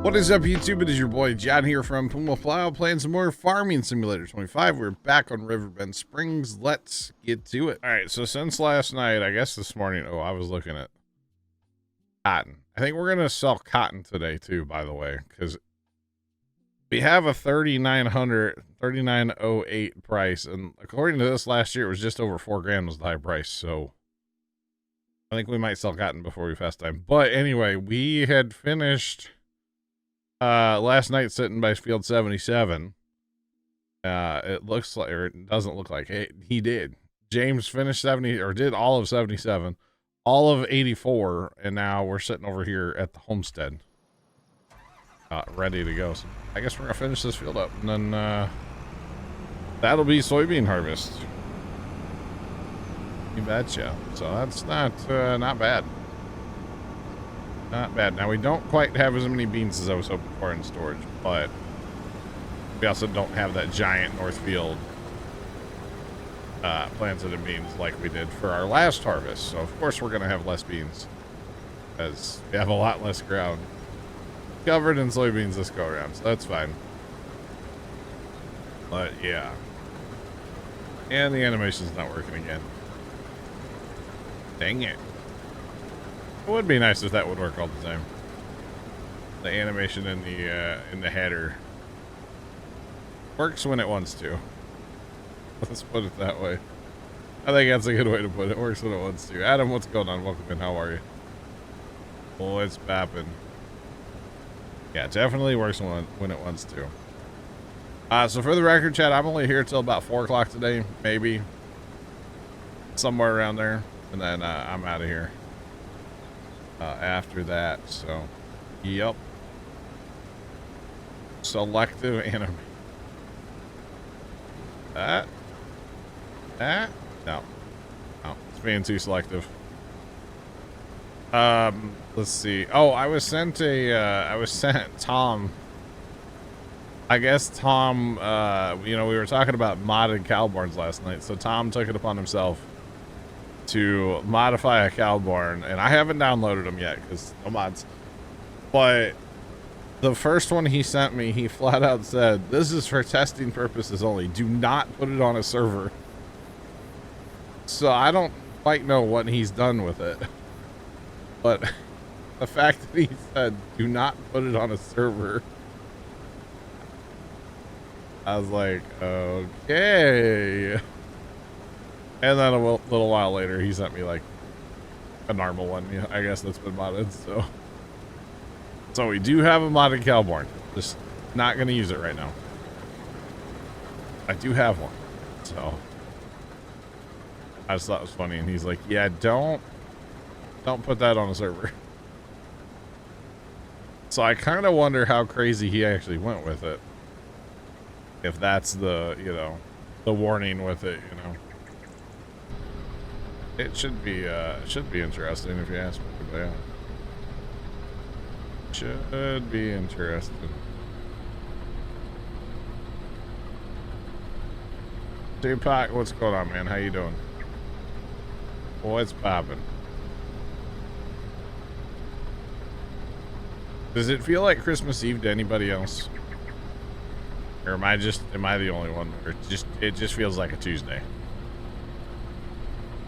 What is up, YouTube? It is your boy John here from Puma Plow, playing some more Farming Simulator 25. We're back on Riverbend Springs. Let's get to it. All right, so since last night, I guess this morning, oh, I was looking at cotton. I think we're going to sell cotton today too, by the way, because we have a 3908 price, and according to this last year, it was just over 4 grand was the high price, so I think we might sell cotton before we fast time. But anyway, we had finished last night sitting by field 77. It looks like, or it doesn't look like he did. James finished 70, or did all of 77, all of 84, and now we're sitting over here at the homestead, ready to go. So I guess we're gonna finish this field up, and then that'll be soybean harvest. You betcha. So that's not bad. Not bad. Now, we don't quite have as many beans as I was hoping for in storage, but we also don't have that giant north field planted in beans like we did for our last harvest. So, of course, we're going to have less beans because we have a lot less ground covered in soybeans this go around. So that's fine. But, yeah. And the animation's not working again. Dang it. It would be nice if that would work all the time. The animation in the header works when it wants to. Let's put it that way. I think that's a good way to put it. It works when it wants to. Adam, what's going on? Welcome in. How are you? Oh, it's bapping. Yeah, it definitely works when it wants to. So for the record, chat, I'm only here till about 4 o'clock today, maybe. Somewhere around there. And then I'm out of here. After that, so yep. Selective anime. No, it's being too selective. Let's see. Oh, I was sent Tom. I guess Tom, you know, we were talking about modded cowborns last night, so Tom took it upon himself to modify a cow barn, and I haven't downloaded them yet because no mods, but the first one he sent me, he flat out said, this is for testing purposes only, do not put it on a server. So I don't quite know what he's done with it, but the fact that he said do not put it on a server, I was like, okay. And then a little while later, he sent me like a normal one. Yeah, I guess that's been modded. So we do have a modded cow barn. Just not going to use it right now. I do have one. So I just thought it was funny. And he's like, yeah, don't put that on a server. So I kind of wonder how crazy he actually went with it. If that's the, you know, the warning with it, you know. It should be interesting if you ask me. But yeah. Should be interesting. Tupac, what's going on, man? How you doing? What's poppin'? Does it feel like Christmas Eve to anybody else? Or am I the only one? Or it just feels like a Tuesday.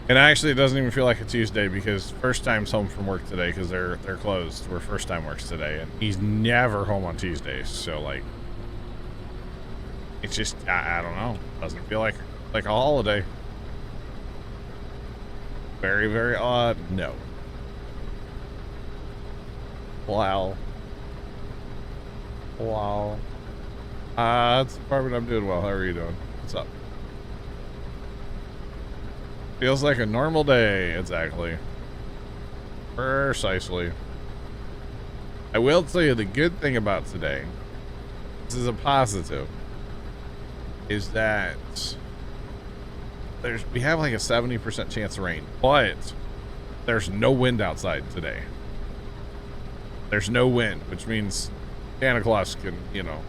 And actually, it doesn't even feel like a Tuesday because first time's home from work today because they're closed. Where first time works today, and he's never home on Tuesdays. So like, it's just I don't know. Doesn't feel like a holiday. Very, very odd. No. Wow. Wow. That's the apartment. I'm doing well. How are you doing? What's up? Feels like a normal day, exactly. Precisely. I will tell you the good thing about today, this is a positive, is that we have like a 70% chance of rain, but there's no wind outside today. There's no wind, which means Santa Claus can, you know,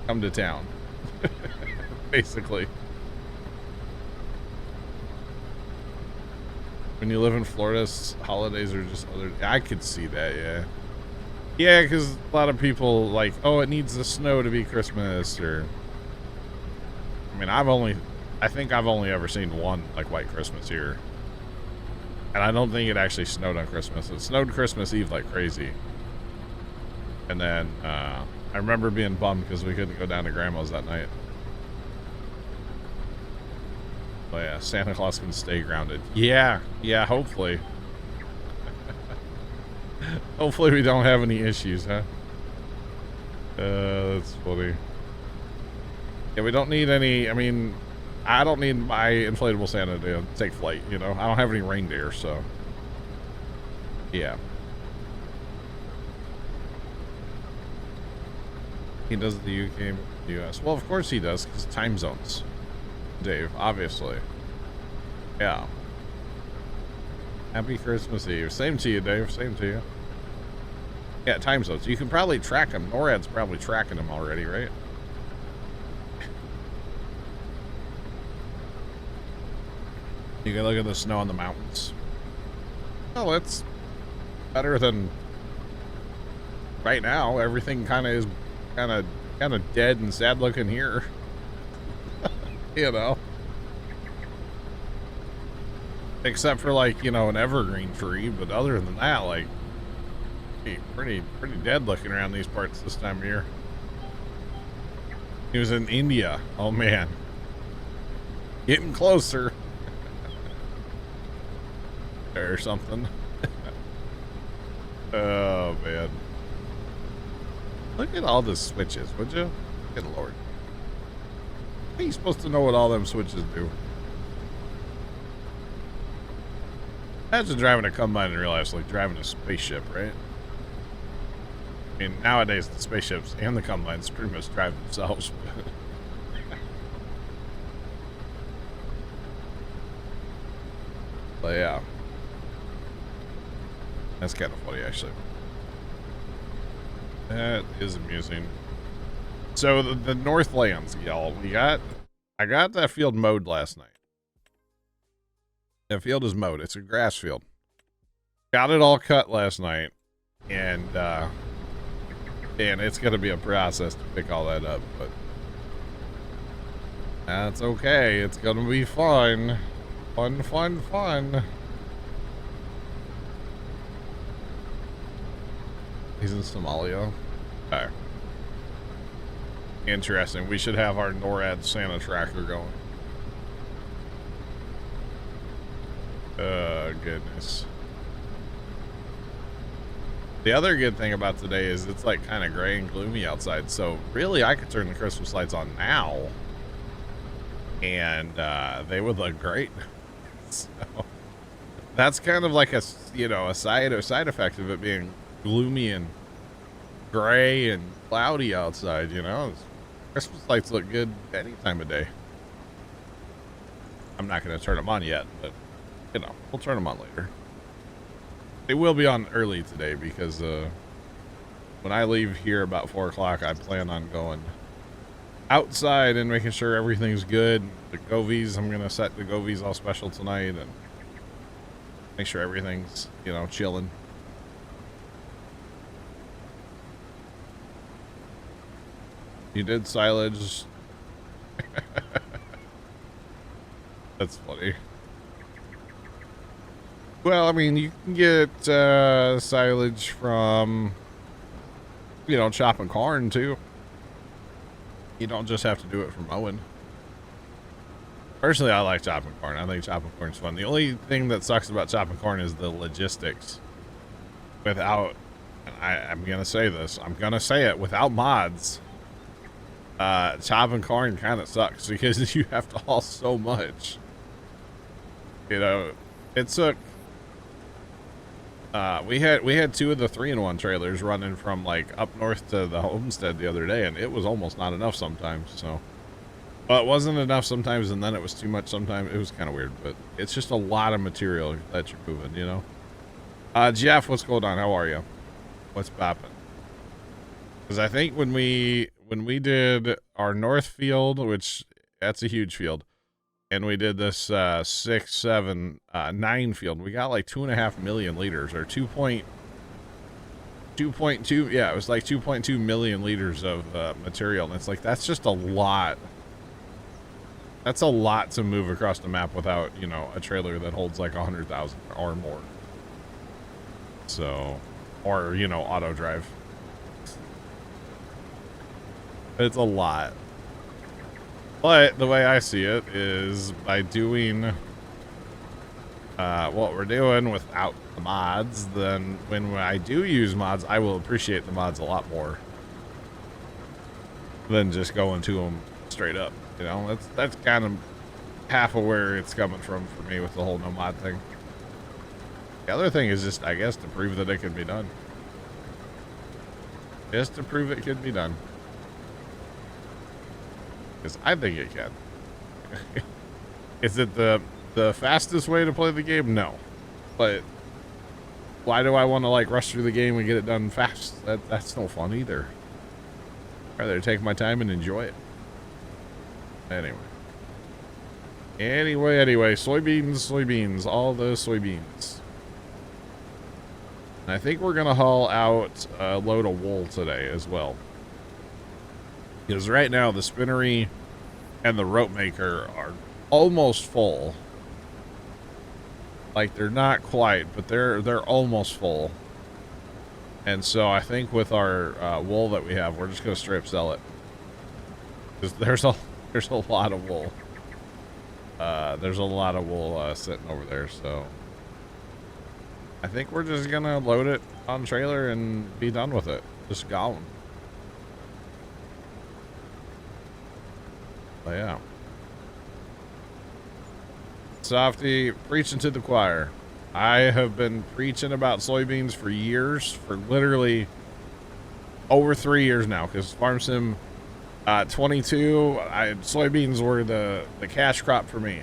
come to town. Basically. When you live in Florida, holidays are just other. I could see that, yeah. Yeah, because a lot of people like, oh, it needs the snow to be Christmas, or I mean, I think I've only ever seen one like White Christmas here, and I don't think it actually snowed on Christmas. It snowed Christmas Eve like crazy, and then I remember being bummed because we couldn't go down to Grandma's that night. But yeah, Santa Claus can stay grounded. Yeah, hopefully. Hopefully we don't have any issues, huh? That's funny. Yeah, we don't need any, I mean, I don't need my inflatable Santa to take flight, you know? I don't have any reindeer, so. Yeah. He does the UK, US. Well, of course he does, because time zones. Dave, obviously. Yeah. Happy Christmas Eve. Same to you, Dave. Same to you. Yeah, time zones. You can probably track them. NORAD's probably tracking them already, right? You can look at the snow on the mountains. Oh, it's better than right now. Everything kind of is kind of dead and sad looking here. You know. Except for like, you know, an evergreen tree, but other than that, like pretty dead looking around these parts this time of year. He was in India. Oh man. Getting closer. Or something. Oh man. Look at all the switches, would you? Good lord. How are you supposed to know what all them switches do? Imagine driving a combine in real life, like driving a spaceship, right? I mean, nowadays the spaceships and the combines pretty much drive themselves. But yeah. That's kind of funny, actually. That is amusing. So the Northlands, y'all, I got that field mowed last night. The field is mowed. It's a grass field. Got it all cut last night, and it's gonna be a process to pick all that up, but that's okay. It's gonna be fun. Fun. He's in Somalia. Okay. Interesting. We should have our NORAD Santa tracker going. Goodness. The other good thing about today is it's like kind of gray and gloomy outside, so really I could turn the Christmas lights on now and they would look great. So that's kind of like a, you know, a side effect of it being gloomy and gray and cloudy outside, you know. Christmas lights look good any time of day. I'm not going to turn them on yet, but you know, we'll turn them on later. They will be on early today because when I leave here about 4 o'clock, I plan on going outside and making sure everything's good. The Govies, I'm going to set the Govies all special tonight and make sure everything's, you know, chilling. You did silage. That's funny. Well, I mean, you can get silage from, you know, chopping corn too. You don't just have to do it for mowing. Personally, I like chopping corn. I think chopping corn is fun. The only thing that sucks about chopping corn is the logistics. Without, I'm going to say this, I'm going to say it, without mods, chopping corn kind of sucks because you have to haul so much. You know, it took, we had 2 of the 3-in-1 trailers running from like up north to the homestead the other day, and it was almost not enough sometimes. So, well, it wasn't enough sometimes, and then it was too much sometimes. It was kind of weird, but it's just a lot of material that you're moving, you know. Jeff, what's going on? How are you? What's poppin'? Because I think when we did our north field, which that's a huge field, and we did this 6, 7, 9 field, we got like 2.5 million liters, or 2.2, yeah, it was like 2.2 million liters of material, and it's like, that's just a lot. That's a lot to move across the map without, you know, a trailer that holds like 100,000 or more. So, or, you know, auto drive. It's a lot. But the way I see it is by doing what we're doing without the mods, then when I do use mods, I will appreciate the mods a lot more than just going to them straight up. You know, that's kind of half of where it's coming from for me with the whole no mod thing. The other thing is just, I guess, to prove that it can be done. Just to prove it can be done. Because I think it can. Is it the fastest way to play the game? No. But why do I want to like rush through the game and get it done fast? That's no fun either. I'd rather take my time and enjoy it. Anyway, soybeans, all the soybeans. And I think we're gonna haul out a load of wool today as well, because right now the spinnery and the rope maker are almost full. Like, they're not quite, but they're almost full. And so I think with our wool that we have, we're just gonna straight up sell it, because there's a lot of wool. There's a lot of wool sitting over there, so I think we're just gonna load it on trailer and be done with it. Just gone. But yeah. Softy, preaching to the choir. I have been preaching about soybeans for years, for literally over 3 years now, because Farm Sim 22, soybeans were the cash crop for me.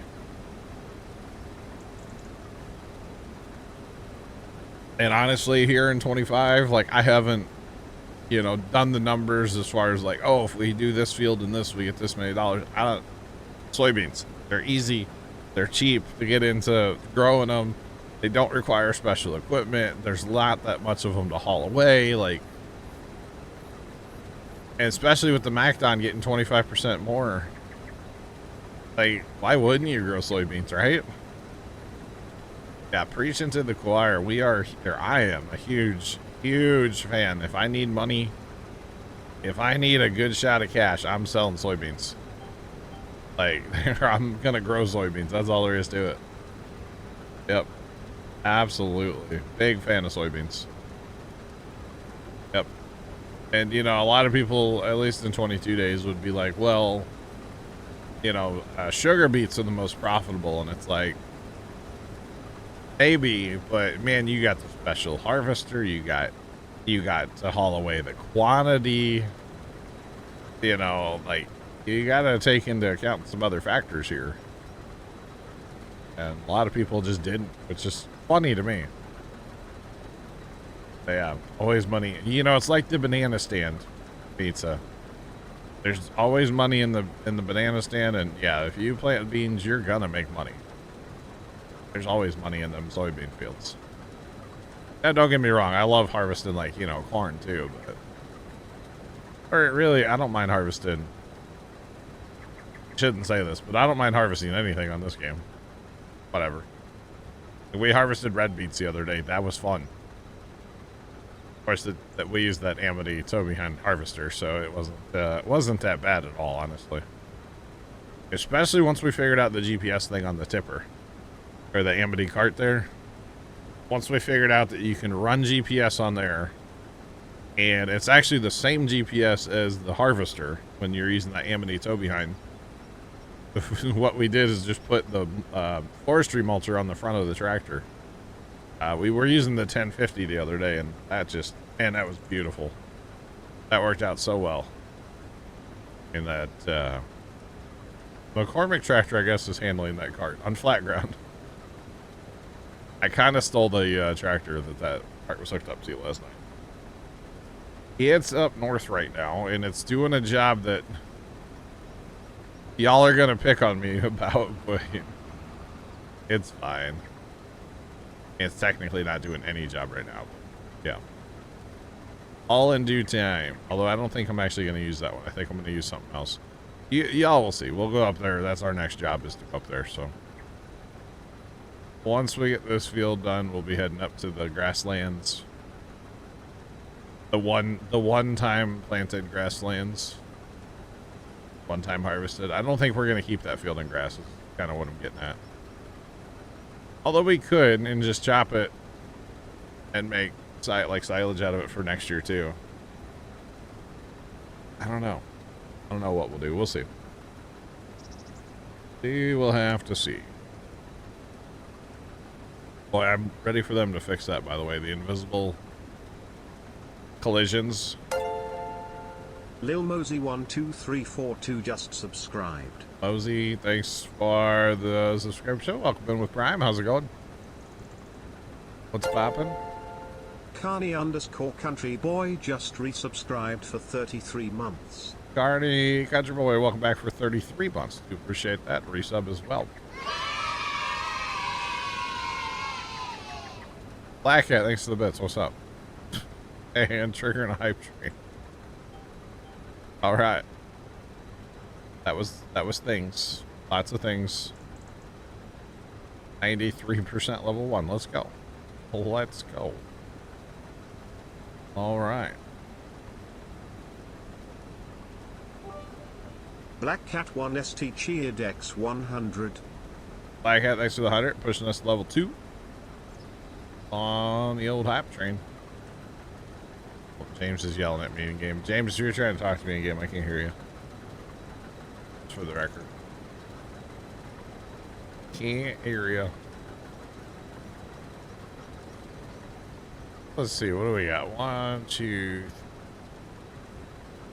And honestly, here in 25, like, I haven't, you know, done the numbers as far as like, oh, if we do this field and this, we get this many dollars. Soybeans, they're easy, they're cheap to get into growing them. They don't require special equipment. There's not that much of them to haul away, like, and especially with the MacDon getting 25% more. Like, why wouldn't you grow soybeans, right? Yeah, preaching to the choir. We are here. I am a huge fan. If I need money, if I need a good shot of cash, I'm selling soybeans. Like, I'm gonna grow soybeans. That's all there is to it. Yep. Absolutely. Big fan of soybeans. Yep. And, you know, a lot of people, at least in 22 days, would be like, well, you know, sugar beets are the most profitable. And it's like, maybe, but man, you got the special harvester. You got to haul away the quantity. You know, like, you got to take into account some other factors here. And a lot of people just didn't, which is funny to me. But yeah, always money. You know, it's like the banana stand pizza. There's always money in the banana stand, and yeah, if you plant beans, you're gonna make money. There's always money in them soybean fields. And don't get me wrong, I love harvesting, like, you know, corn too, but, or really, I don't mind harvesting. Shouldn't say this, but I don't mind harvesting anything on this game. Whatever. We harvested red beets the other day. That was fun. Of course, that we used that Amity tow behind harvester, so it wasn't that bad at all, honestly. Especially once we figured out the GPS thing on the tipper, or the Amity cart there. Once we figured out that you can run GPS on there, and it's actually the same GPS as the harvester when you're using that Amity tow behind. What we did is just put the forestry mulcher on the front of the tractor. We were using the 1050 the other day, and that just, man, that was beautiful. That worked out so well. And that McCormick tractor, I guess, is handling that cart on flat ground. I kind of stole the tractor that cart was hooked up to last night. It's up north right now, and it's doing a job that y'all are gonna pick on me about, but it's fine. It's technically not doing any job right now, but yeah. All in due time. Although I don't think I'm actually going to use that one. I think I'm going to use something else. Y'all will see. We'll go up there. That's our next job, is to go up there. So once we get this field done, we'll be heading up to the grasslands. The one time planted grasslands. One time harvested. I don't think we're going to keep that field in grass. Is kind of what I'm getting at. Although we could and just chop it and make silage out of it for next year too. I don't know. I don't know what we'll do. We'll see. We will have to see. Boy, I'm ready for them to fix that, by the way. The invisible collisions. Lil Mosey12342 just subscribed. Mosey, thanks for the subscription. Welcome in with Prime. How's it going? What's poppin'? Carney_country boy just resubscribed for 33 months. Carney Country Boy, welcome back for 33 months. Do appreciate that. Resub as well. Black Cat, thanks for the bits. What's up? And triggering a hype train. All right. That was things. Lots of things. 93% level 1. Let's go. Let's go. All right. Black Cat 1 ST cheered X 100. Black Cat, thanks for the 100. Pushing us to level 2. On the old hype train. Oh, James is yelling at me in game. James, you're trying to talk to me in game. I can't hear you. Just for the record. Can't hear you. Let's see. What do we got? 1, 2.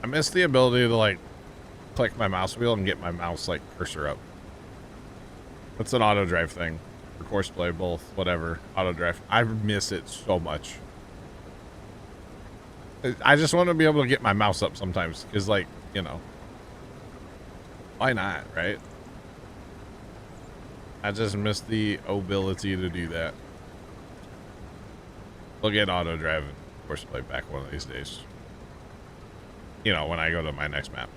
I missed the ability to like click my mouse wheel and get my mouse like cursor up. That's an auto drive thing. Or course play, both, whatever. Auto drive. I miss it so much. I just want to be able to get my mouse up sometimes, because, like, you know, why not, right? I just miss the ability to do that. We'll get auto drive and course play back one of these days. You know, when I go to my next map.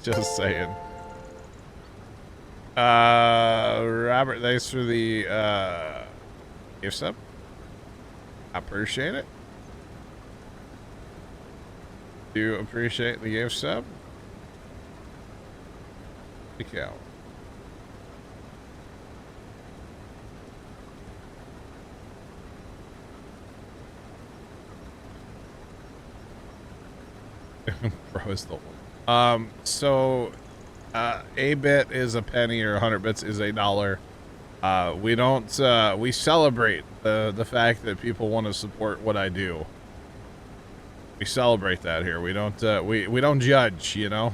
Just saying. Robert, thanks for the gift sub. I appreciate it. Do appreciate the gift sub. Holy cow. Bro is the one. So a bit is a penny, or 100 bits is $1. We don't we celebrate the fact that people want to support what I do. We celebrate that here. We don't we don't judge, you know.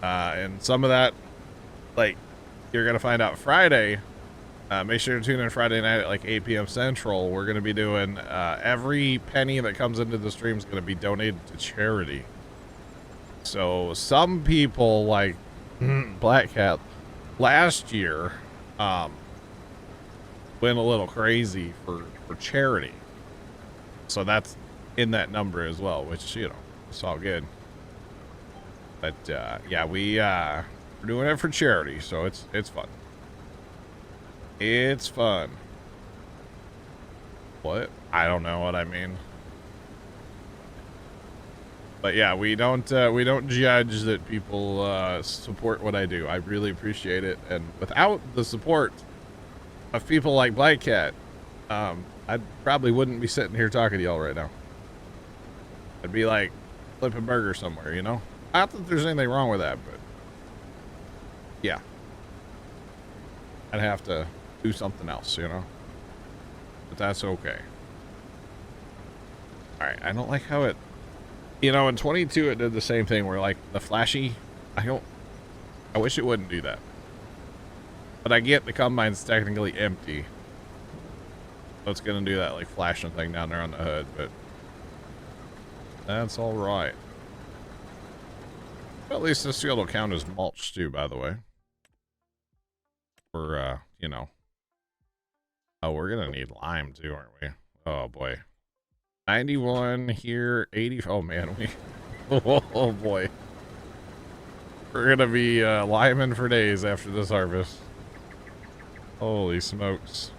And some of that, like, you're gonna find out Friday. Make sure to tune in Friday night at like 8 p.m. Central. We're gonna be doing every penny that comes into the stream is gonna be donated to charity. So some people, like Black Cat last year, went a little crazy for charity. So that's in that number as well, which, you know, it's all good. But yeah, we're doing it for charity, so it's fun. It's fun. What? I don't know what I mean. But yeah, we don't judge that people support what I do. I really appreciate it, and without the support of people like Black Cat, I probably wouldn't be sitting here talking to y'all right now. I'd be like flipping burger somewhere, you know? Not that there's anything wrong with that, but yeah, I'd have to do something else, you know? But that's okay. All right, I don't like how it, you know, in 22 it did the same thing where, like, the flashy, I wish it wouldn't do that. But I get the combine's technically empty, so it's gonna do that, like, flashing thing down there on the hood, but that's all right. At least this field will count as mulch too, by the way. For, you know, Oh, we're gonna need lime too, aren't we? Oh boy. 91 here, 80. Oh man, we. Oh boy. We're gonna be liming for days after this harvest. Holy smokes.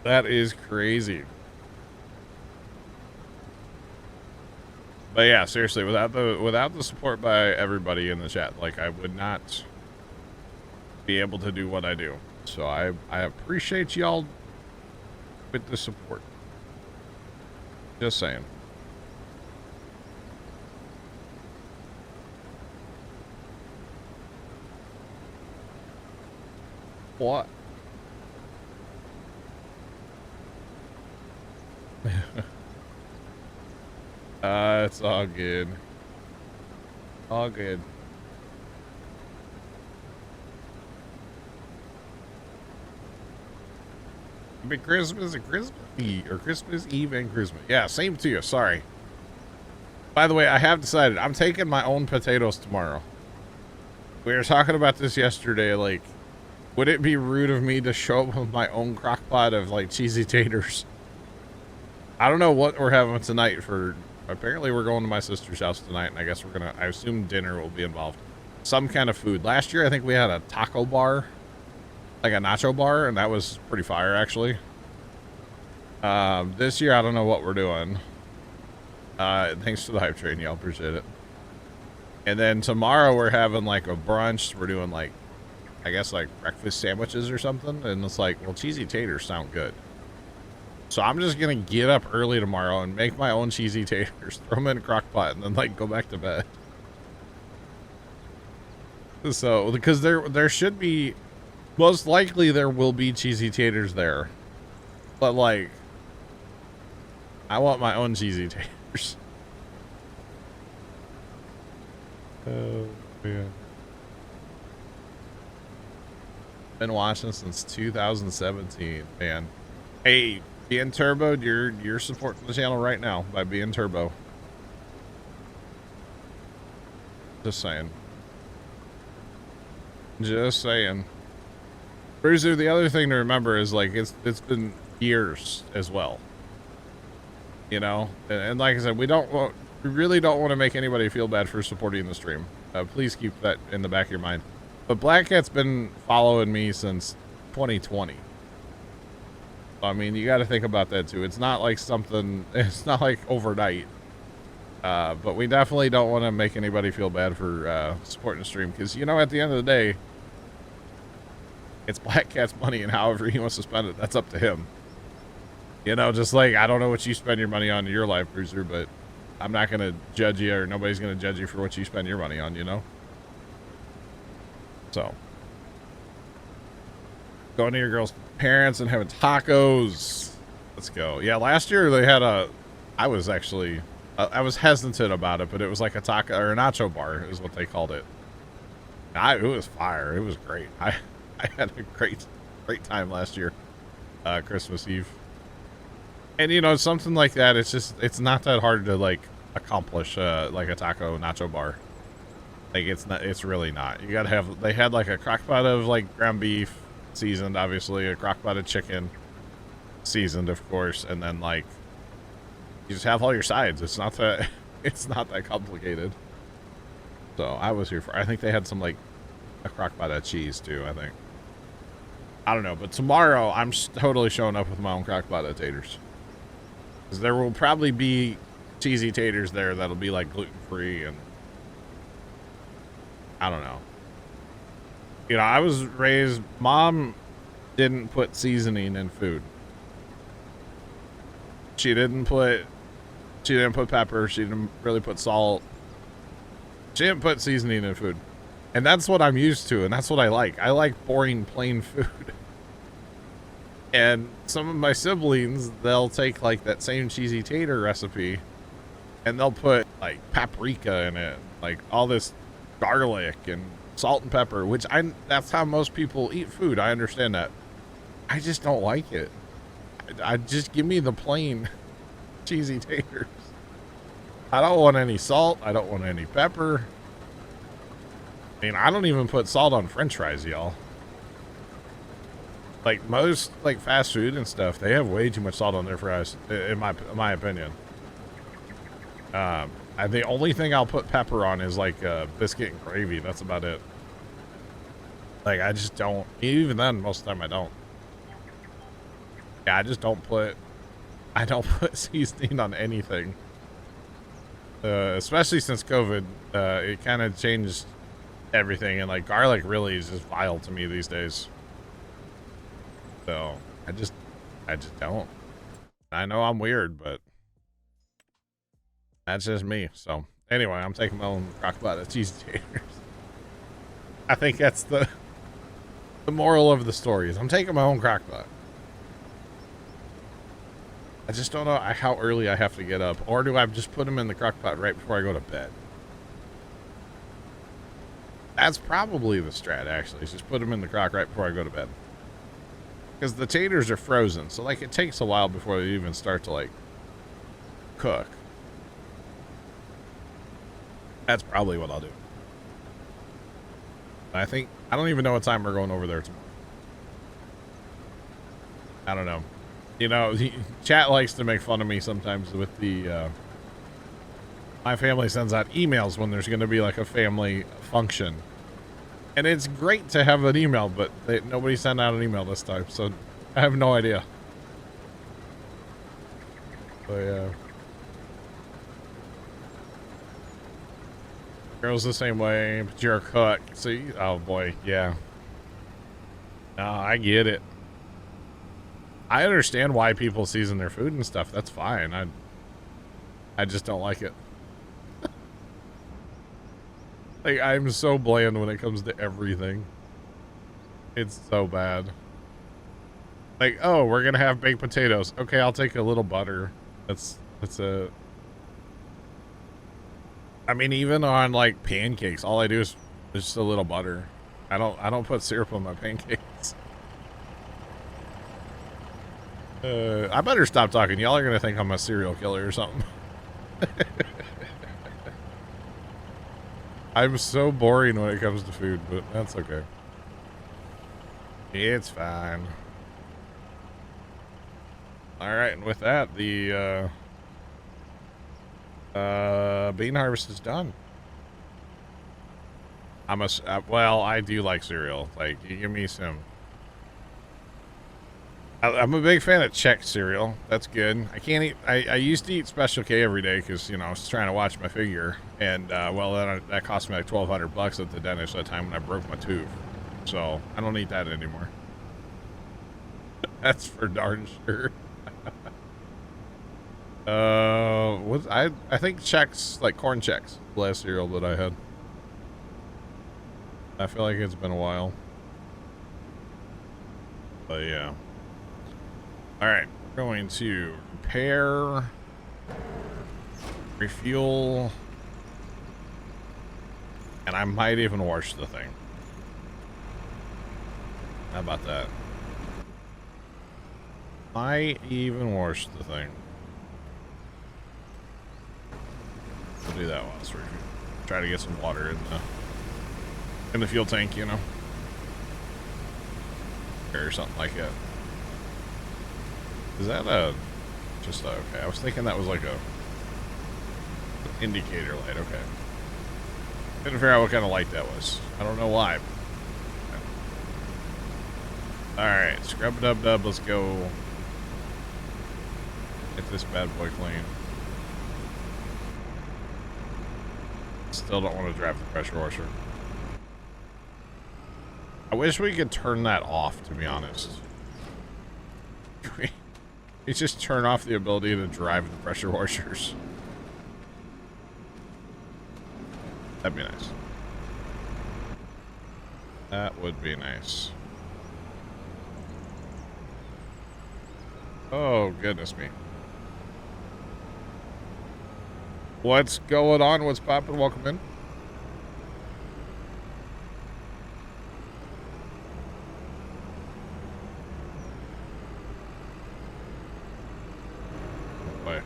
That is crazy. But yeah, seriously, without the support by everybody in the chat, like I would not be able to do what I do. So I appreciate y'all with the support. Just saying. What? It's all good. All good. Happy Christmas and Christmas Eve, or Christmas Eve and Christmas. Yeah, same to you. Sorry. By the way, I have decided I'm taking my own potatoes tomorrow. We were talking about this yesterday. Like, would it be rude of me to show up with my own crock pot of like cheesy taters? I don't know what we're having tonight for. Apparently, we're going to my sister's house tonight, and I guess we're gonna. I assume dinner will be involved. Some kind of food. Last year, I think we had a taco bar, like a nacho bar, and that was pretty fire, actually. This year, I don't know what we're doing. Thanks for the hype train, y'all. Appreciate it. And then tomorrow, we're having like a brunch. We're doing like, I guess like breakfast sandwiches or something. And it's like, well, cheesy taters sound good. So I'm just gonna get up early tomorrow and make my own cheesy taters, throw them in a crock pot, and then like go back to bed. So because there should be, most likely there will be cheesy taters there, but like I want my own cheesy taters. Oh man, been watching since 2017, man. Hey. Being Turbo, you're supporting the channel right now by being Turbo. Just saying. Just saying. Bruiser, the other thing to remember is like it's been years as well. You know, and like I said, we really don't want to make anybody feel bad for supporting the stream. Please keep that in the back of your mind. But Black Cat's been following me since 2020. I mean, you got to think about that too. It's not like it's not like overnight. But we definitely don't want to make anybody feel bad for supporting the stream. Because, you know, at the end of the day, it's Black Cat's money, and however he wants to spend it, that's up to him. You know, just like, I don't know what you spend your money on in your life, Bruiser, but I'm not going to judge you, or nobody's going to judge you for what you spend your money on, you know? So. Going to your girl's parents and having tacos. Let's go. Yeah, last year they had I was hesitant about it, but it was like a taco or a nacho bar is what they called it. It was fire. It was great. I had a great time last year, Christmas Eve. And you know, something like that, it's not that hard to like accomplish like a taco nacho bar. Like it's really not. You gotta have, they had like a crock pot of like ground beef, seasoned, obviously, a crock pot of chicken, seasoned, of course, and then like you just have all your sides. It's not that complicated. So I was here for. I think they had some like a crock pot of cheese too. I think. I don't know, but tomorrow I'm totally showing up with my own crock pot of taters. Because there will probably be cheesy taters there that'll be like gluten free, and I don't know. You know, I was raised, mom didn't put seasoning in food. She didn't put pepper. She didn't really put salt. She didn't put seasoning in food. And that's what I'm used to, and that's what I like. I like boring, plain food. And some of my siblings, they'll take like that same cheesy tater recipe and they'll put like paprika in it, like all this garlic and salt and pepper, which that's how most people eat food. I understand that. I just don't like it. I just give me the plain cheesy taters. I don't want any salt. I don't want any pepper. I mean, I don't even put salt on French fries, y'all. Like most like fast food and stuff, they have way too much salt on their fries, in my opinion. The only thing I'll put pepper on is like biscuit and gravy. That's about it. Like I just don't. Even then, most of the time I don't. Yeah, I just don't put. I don't put seasoning on anything. Especially since COVID, it kind of changed everything, and like garlic really is just vile to me these days. So I just don't. I know I'm weird, but that's just me. So anyway, I'm taking my own crock pot of cheesy taters. I think that's the moral of the story is I'm taking my own crock pot. I just don't know how early I have to get up, or do I just put them in the crock pot right before I go to bed? That's probably the strat, actually, is just put them in the crock right before I go to bed. Because the taters are frozen, so like it takes a while before they even start to like cook. That's probably what I'll do. I don't even know what time we're going over there tomorrow. I don't know. You know, chat likes to make fun of me sometimes with the, my family sends out emails when there's going to be like a family function. And it's great to have an email, but nobody sent out an email this time, so I have no idea. So yeah. Girls the same way, but you're a cook. See? Oh boy, yeah. No, I get it. I understand why people season their food and stuff. That's fine. I just don't like it. Like, I'm so bland when it comes to everything. It's so bad. Like, oh, we're gonna have baked potatoes. Okay, I'll take a little butter. That's a... I mean, even on, like, pancakes, all I do is just a little butter. I don't put syrup on my pancakes. I better stop talking. Y'all are gonna think I'm a serial killer or something. I'm so boring when it comes to food, but that's okay. It's fine. Alright, and with that, the bean harvest is done. Well, I do like cereal. Like, you give me some... I'm a big fan of Czech cereal. That's good. I can't eat... I used to eat Special K every day because, you know, I was trying to watch my figure. And, well, that cost me like $1,200 at the dentist at the time when I broke my tooth. So, I don't eat that anymore. That's for darn sure. I think Chex, like corn Chex, the last cereal that I had. I feel like it's been a while. But yeah. Alright, we're going to repair, refuel, and I might even wash the thing. How about that? Might even wash the thing. We'll do that whilst we try to get some water in the fuel tank, you know, or something like that. Is that just okay? I was thinking that was like an indicator light. Okay, couldn't figure out what kind of light that was. I don't know why. All right, scrub dub. Let's go get this bad boy clean. Still don't want to drive the pressure washer. I wish we could turn that off, to be honest. We just turn off the ability to drive the pressure washers. That'd be nice. That would be nice. Oh, goodness me. What's going on? What's poppin'? Welcome in. Boy.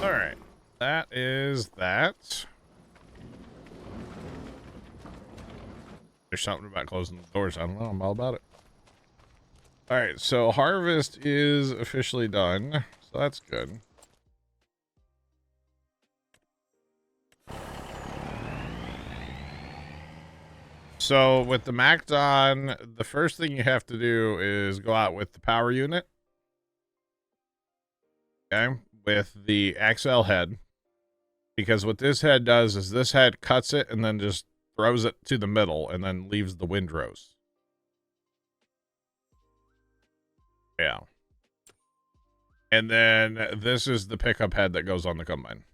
All right. That is that. There's something about closing the doors. I don't know. I'm all about it. All right, so harvest is officially done, so that's good. So with the Mac on, the first thing you have to do is go out with the power unit. Okay, with the XL head. Because what this head does is this head cuts it and then just throws it to the middle and then leaves the windrows. Yeah. And then this is the pickup head that goes on the combine.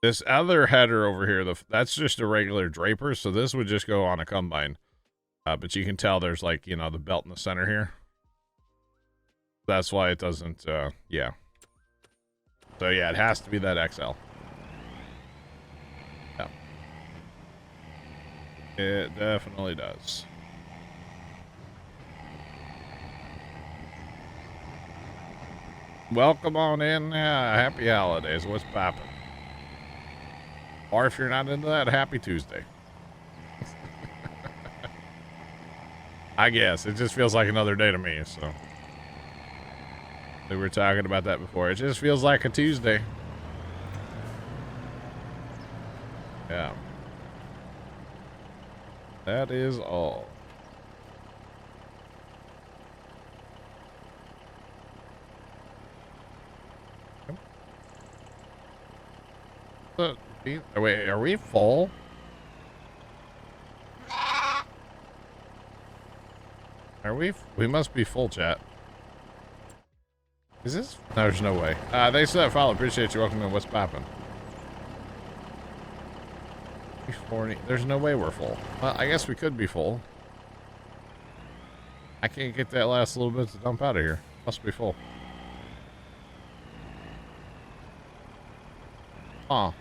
This other header over here, that's just a regular draper, so this would just go on a combine. But you can tell there's like, you know, the belt in the center here. That's why it doesn't, yeah. So yeah, it has to be that XL. Yeah. It definitely does. Welcome on in. Happy holidays. What's poppin'? Or if you're not into that, happy Tuesday. I guess. It just feels like another day to me, so. We were talking about that before. It just feels like a Tuesday. Yeah. That is all. Wait, are we full? Are we? We must be full, chat. Is this? No, there's no way. Thanks for that follow. Appreciate you. Welcome to What's Poppin'. There's no way we're full. Well, I guess we could be full. I can't get that last little bit to dump out of here. Must be full. Huh.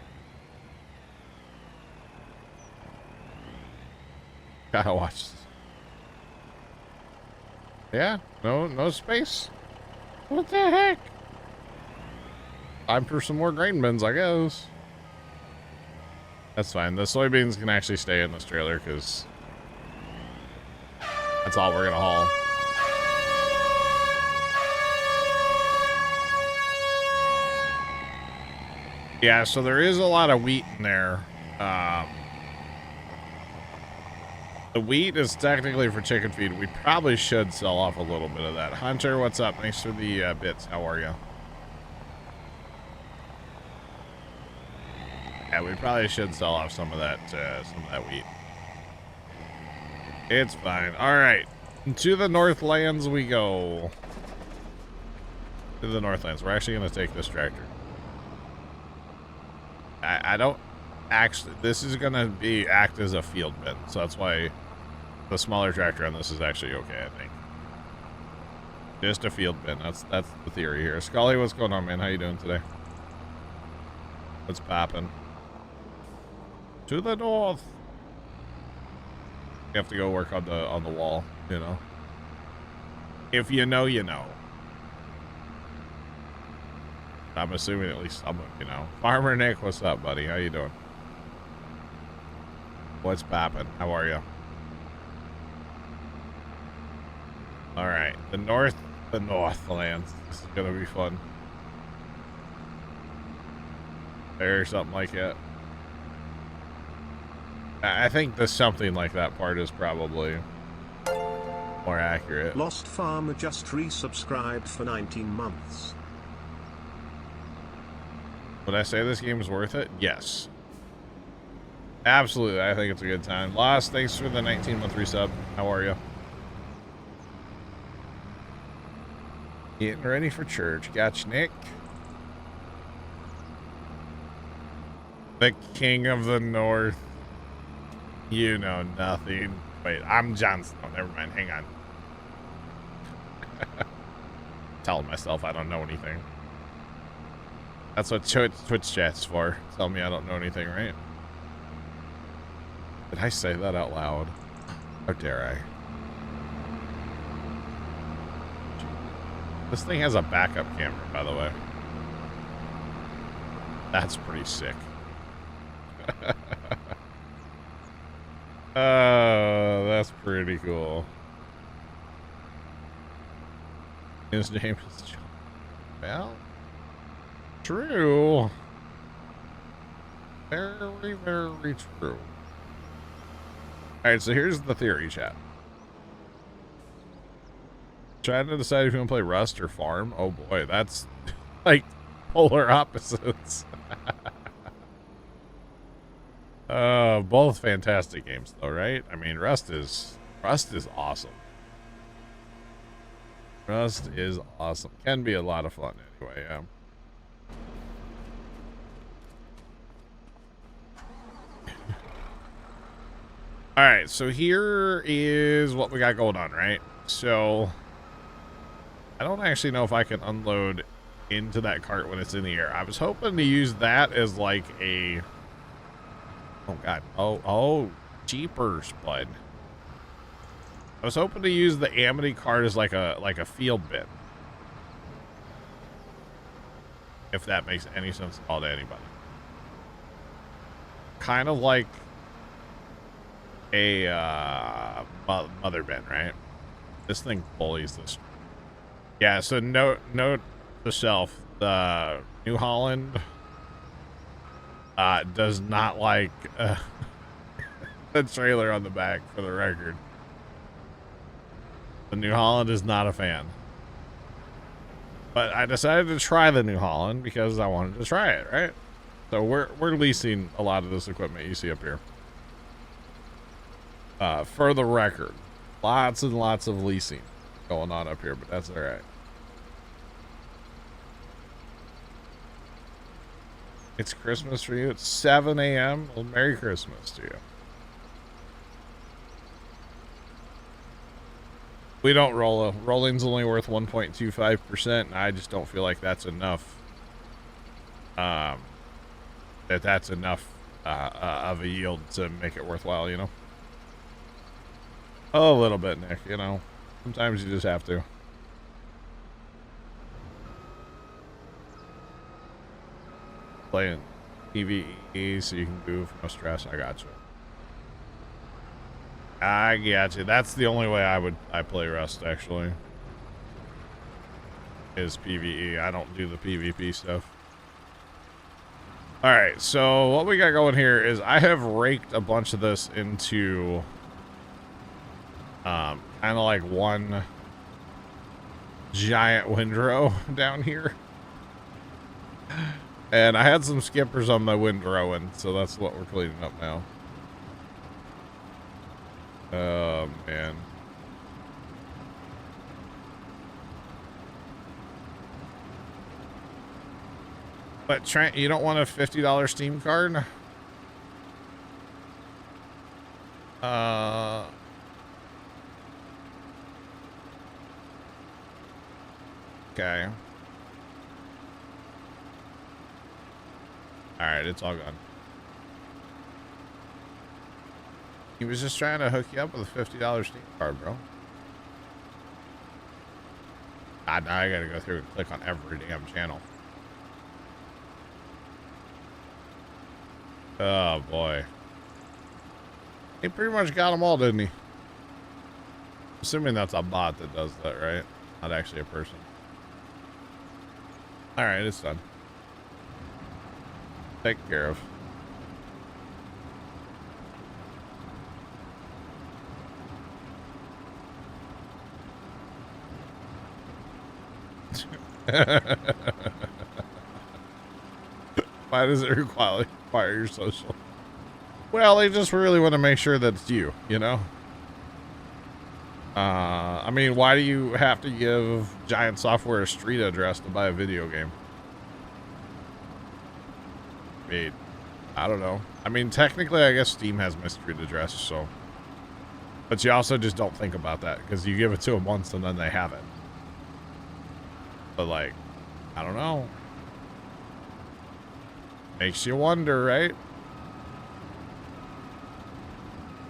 Gotta watch this. Yeah, no space. What the heck? Time for some more grain bins, I guess. That's fine. The soybeans can actually stay in this trailer because that's all we're gonna haul. Yeah, so there is a lot of wheat in there. The wheat is technically for chicken feed. We probably should sell off a little bit of that. Hunter, what's up? Thanks for the bits. How are you? Yeah, we probably should sell off some of that wheat. It's fine. All right, to the Northlands we go. To the Northlands. We're actually going to take this tractor. I don't actually. This is going to act as a field bin, so that's why the smaller tractor on this is actually okay. I think. Just a field bin. That's the theory here. Scully, what's going on, man? How you doing today? What's poppin'? To the north. You have to go work on the wall, you know. If you know, you know. I'm assuming at least some of you know. Farmer Nick, what's up, buddy? How you doing? What's poppin'? How are you? All right, the Northlands. This is gonna be fun. Or something like that. I think the something like that part is probably more accurate. Lost Farmer just resubscribed for 19 months. Would I say this game is worth it? Yes. Absolutely, I think it's a good time. Lost, thanks for the 19-month resub. How are you? Getting ready for church. Gotcha, Nick. The King of the North. You know nothing. Wait, I'm Jon Snow. Never mind. Hang on. Telling myself I don't know anything. That's what Twitch chat's for. Tell me I don't know anything, right? Did I say that out loud? How dare I? This thing has a backup camera, by the way. That's pretty sick. That's pretty cool. His name is John. Well, true. Very, very true. Alright, so here's the theory, chat. Trying to decide if you want to play Rust or Farm. Oh boy, that's like polar opposites. Both fantastic games though, right? I mean, Rust is awesome. Rust is awesome. Can be a lot of fun anyway, yeah. Alright, so here is what we got going on, right? So I don't actually know if I can unload into that cart when it's in the air. I was hoping to use that as like a... Oh god. Oh, jeepers, bud. I was hoping to use the Amity cart as like a field bin. If that makes any sense at all to anybody. Kind of like a mother bin, right? This thing bullies this. Yeah, so note to self, the New Holland does not like the trailer on the back, for the record. The New Holland is not a fan. But I decided to try the New Holland because I wanted to try it, right? So we're leasing a lot of this equipment you see up here. For the record, lots and lots of leasing going on up here, but that's all right. It's Christmas for you. It's 7 a.m. Well, Merry Christmas to you. We don't roll. Rolling's only worth 1.25%, and I just don't feel like that's enough. That's enough of a yield to make it worthwhile, you know? A little bit, Nick, you know? Sometimes you just have to. Playing PvE so you can goof, no stress. I got you. I got you. That's the only way I play Rust, actually. Is PvE. I don't do the PvP stuff. Alright, so what we got going here is I have raked a bunch of this into kind of like one giant windrow down here. And I had some skippers on my windrow, and so that's what we're cleaning up now. Oh, man. But Trent, you don't want a $50 Steam card? Okay. Alright, it's all gone. He was just trying to hook you up with a $50 Steam card, bro. Now I gotta go through and click on every damn channel. Oh, boy. He pretty much got them all, didn't he? Assuming that's a bot that does that, right? Not actually a person. Alright, it's done. Taken care of. Why does it require your social? Well, they just really want to make sure that it's you, you know? I mean, why do you have to give Giant Software a street address to buy a video game? I mean, I don't know. I mean, technically, I guess Steam has my street address, so. But you also just don't think about that, because you give it to them once and then they have it. But, like, I don't know. Makes you wonder, right?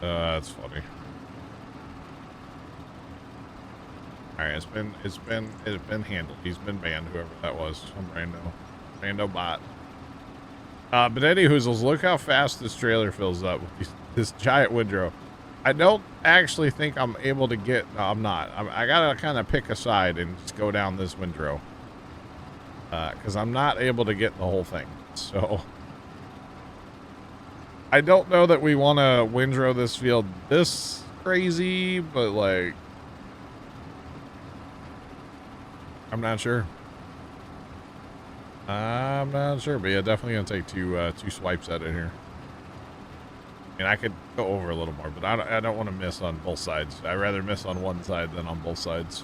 That's funny. Alright, it's been handled. He's been banned, whoever that was. Some rando bot. But anywhoozles, look how fast this trailer fills up with this giant windrow. I don't actually think I'm able to get, no, I'm not. I gotta kind of pick a side and just go down this windrow. Because I'm not able to get the whole thing. So I don't know that we want to windrow this field this crazy, but like, I'm not sure. I'm not sure, but yeah, definitely gonna take two swipes at it here. And I could go over a little more, but I don't want to miss on both sides. I'd rather miss on one side than on both sides.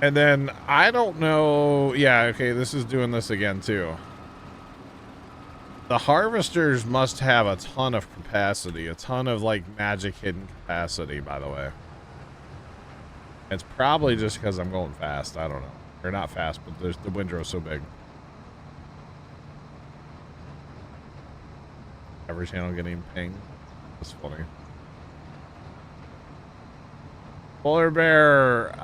And then I don't know. Yeah, okay, this is doing this again too. The harvesters must have a ton of capacity, a ton of like magic hidden capacity, by the way. It's probably just because I'm going fast. I don't know. Or not fast, but the windrow's so big. Every channel getting pinged. That's funny. Polar Bear,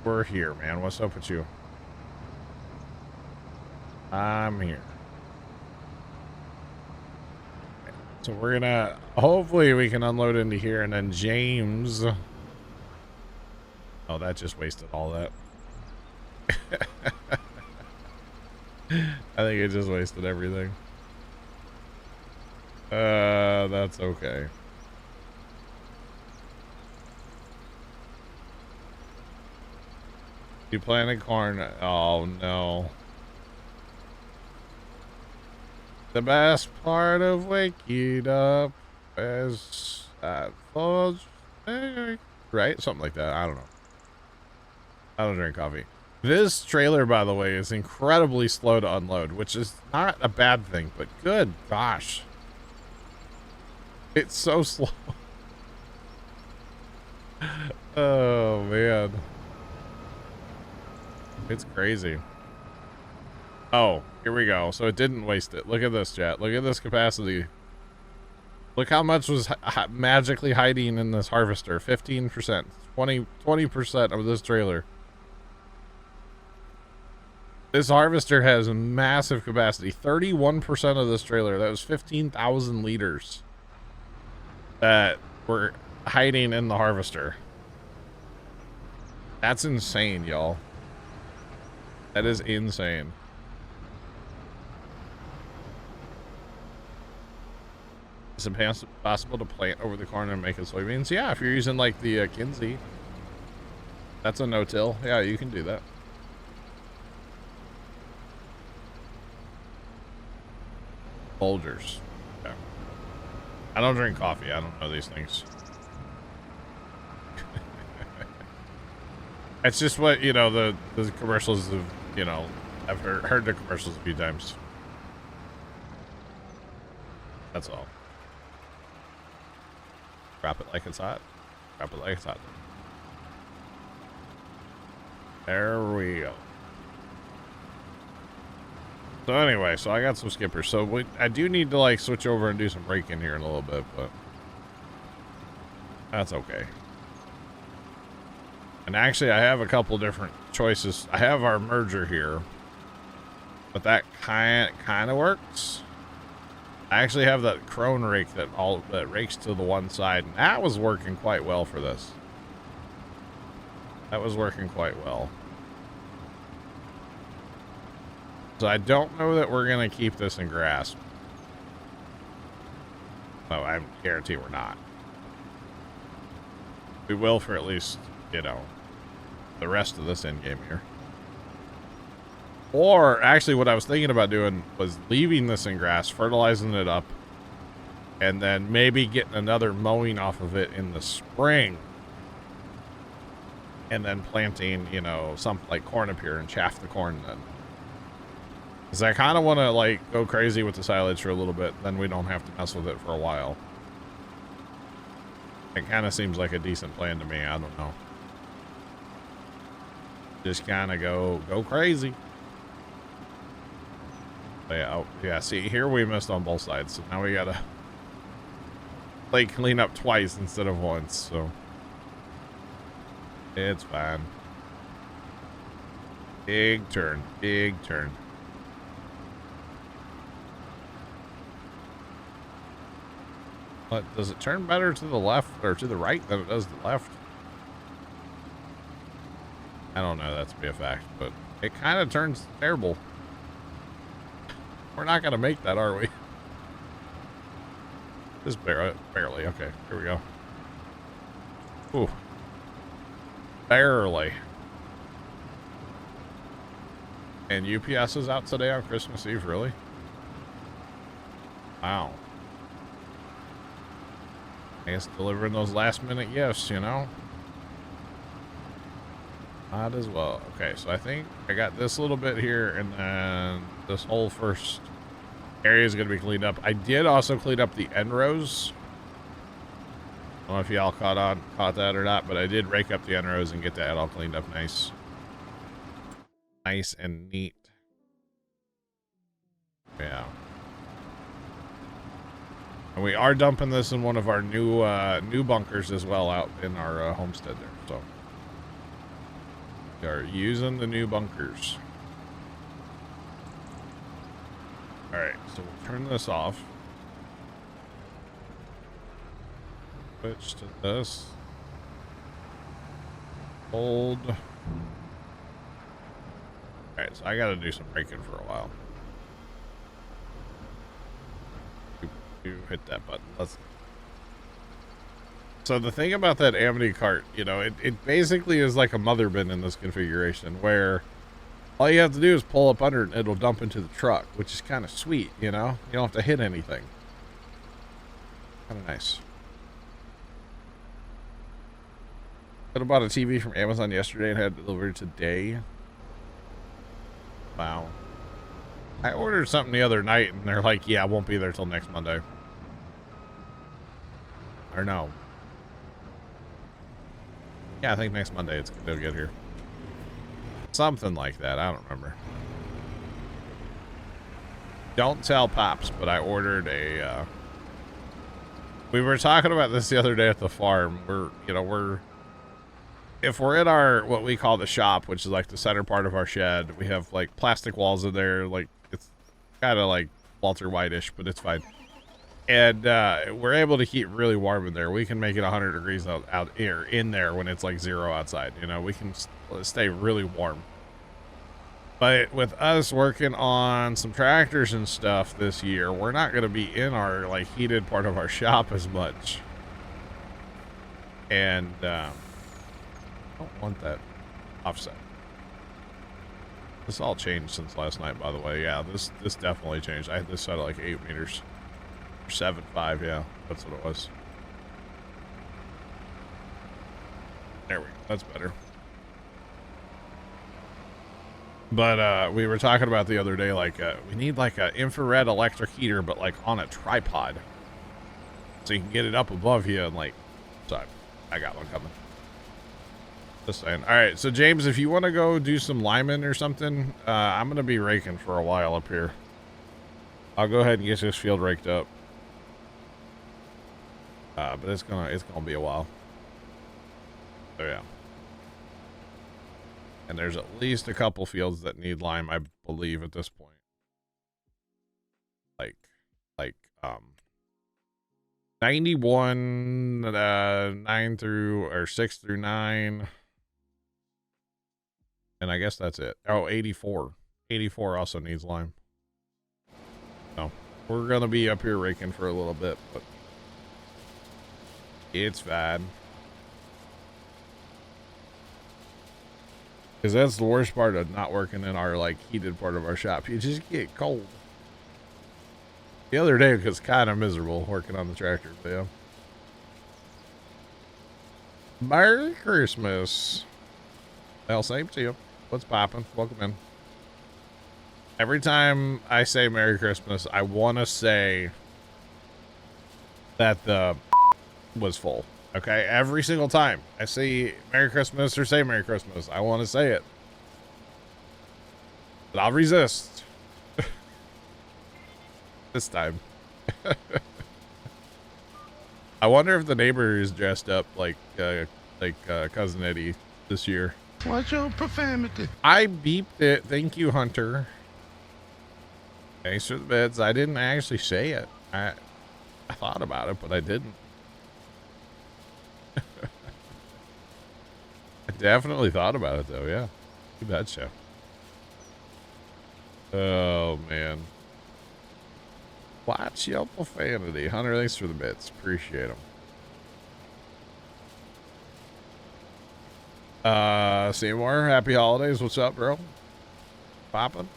we're here, man. What's up with you? I'm here. So we're gonna, hopefully we can unload into here, and then James. Oh, that just wasted all that. I think it just wasted everything. That's okay. You planted corn? Oh no. The best part of waking up is right? Something like that. I don't know. I don't drink coffee. This trailer, by the way, is incredibly slow to unload, which is not a bad thing, but good gosh. It's so slow. Oh, man. It's crazy. Oh, here we go. So it didn't waste it. Look at this, chat. Look at this capacity. Look how much was magically hiding in this harvester. 15%. 20% of this trailer. This harvester has massive capacity. 31% of this trailer. That was 15,000 liters that were hiding in the harvester. That's insane, y'all. That is insane. Is it possible to plant over the corn and make it soybeans? Yeah, if you're using like the Kinsey. That's a no-till. Yeah, you can do that. Folgers. Yeah. I don't drink coffee. I don't know these things. It's just what, you know, the commercials have, you know, I've heard the commercials a few times. That's all. Drop it like it's hot. Drop it like it's hot. There we go. So anyway, so I got some skippers. So I do need to like switch over and do some braking here in a little bit, but that's okay. And actually, I have a couple different choices. I have our merger here, but that kind of works. I actually have that crone rake that rakes to the one side, and that was working quite well for this. That was working quite well. So I don't know that we're gonna keep this in grass. No, I guarantee we're not. We will for at least, you know, the rest of this end game here. Or actually what I was thinking about doing was leaving this in grass, fertilizing it up, and then maybe getting another mowing off of it in the spring. And then planting, you know, something like corn up here and chaff the corn then. Because I kind of want to like go crazy with the silage for a little bit, then we don't have to mess with it for a while. It kind of seems like a decent plan to me. I don't know. Just kind of go crazy. But yeah, oh, yeah, see, here we missed on both sides. So now we gotta like clean up twice instead of once. So it's fine. Big turn, big turn. But does it turn better to the left or to the right than it does the left? I don't know that to be a fact, but it kind of turns terrible. We're not going to make that, are we? Just barely. Okay, here we go. Ooh. Barely. And UPS is out today on Christmas Eve, really? Wow. I guess delivering those last minute gifts, you know? Might as well. Okay, so I think I got this little bit here, and then this whole first area is going to be cleaned up. I did also clean up the end rows. I don't know if y'all caught that or not, but I did rake up the end rows and get that all cleaned up nice. Nice and neat. Yeah. And we are dumping this in one of our new bunkers as well out in our homestead there. So we are using the new bunkers. All right, so we'll turn this off. Switch to this. Hold. All right, so I got to do some braking for a while. You hit that button. So the thing about that Amity cart, you know, it basically is like a mother bin in this configuration where all you have to do is pull up under it and it'll dump into the truck, which is kind of sweet, you know? You don't have to hit anything. Kind of nice. I bought a TV from Amazon yesterday and had it delivered today. Wow. I ordered something the other night and they're like, yeah, it won't be there till next Monday. Or no. Yeah, I think next Monday it'll get here. Something like that. I don't remember. Don't tell Pops, but I ordered a, we were talking about this the other day at the farm. If we're in our, what we call the shop, which is like the center part of our shed, we have like plastic walls in there. Like it's kind of like Walter White-ish, but it's fine. And we're able to keep really warm in there. We can make it 100 degrees out here in there when it's like 0 outside. You know, we can stay really warm. But with us working on some tractors and stuff this year, we're not going to be in our like heated part of our shop as much. And I don't want that offset. This all changed since last night, by the way. Yeah, this definitely changed. I had this set at like 8 meters. 7.5, yeah, that's what it was. There we go, that's better. But we were talking about the other day, like we need like an infrared electric heater, but like on a tripod, so you can get it up above you and like. So I got one coming. Just saying. All right, so James, if you want to go do some lineman or something, I'm gonna be raking for a while up here. I'll go ahead and get this field raked up. But it's gonna be a while. So yeah. And there's at least a couple fields that need lime, I believe, at this point. Like 91, 9 through, or 6 through 9. And I guess that's it. Oh, 84. 84 also needs lime. So we're gonna be up here raking for a little bit, but it's fine. Because that's the worst part of not working in our like heated part of our shop. You just get cold. The other day it was kind of miserable working on the tractor, but yeah. Merry Christmas. Well, same to you. What's poppin'? Welcome in. Every time I say Merry Christmas, I want to say that the was full. Okay, every single time I say Merry Christmas or say Merry Christmas, I want to say it. But I'll resist. This time. I wonder if the neighbor is dressed up like Cousin Eddie this year. What's your profanity? I beeped it. Thank you, Hunter. Thanks for the beds. I didn't actually say it. I thought about it, but I didn't. I definitely thought about it, though, yeah. You betcha. Oh, man. Watch your profanity. Hunter, thanks for the bits. Appreciate them. Seymour, happy holidays. What's up, bro? Poppin'?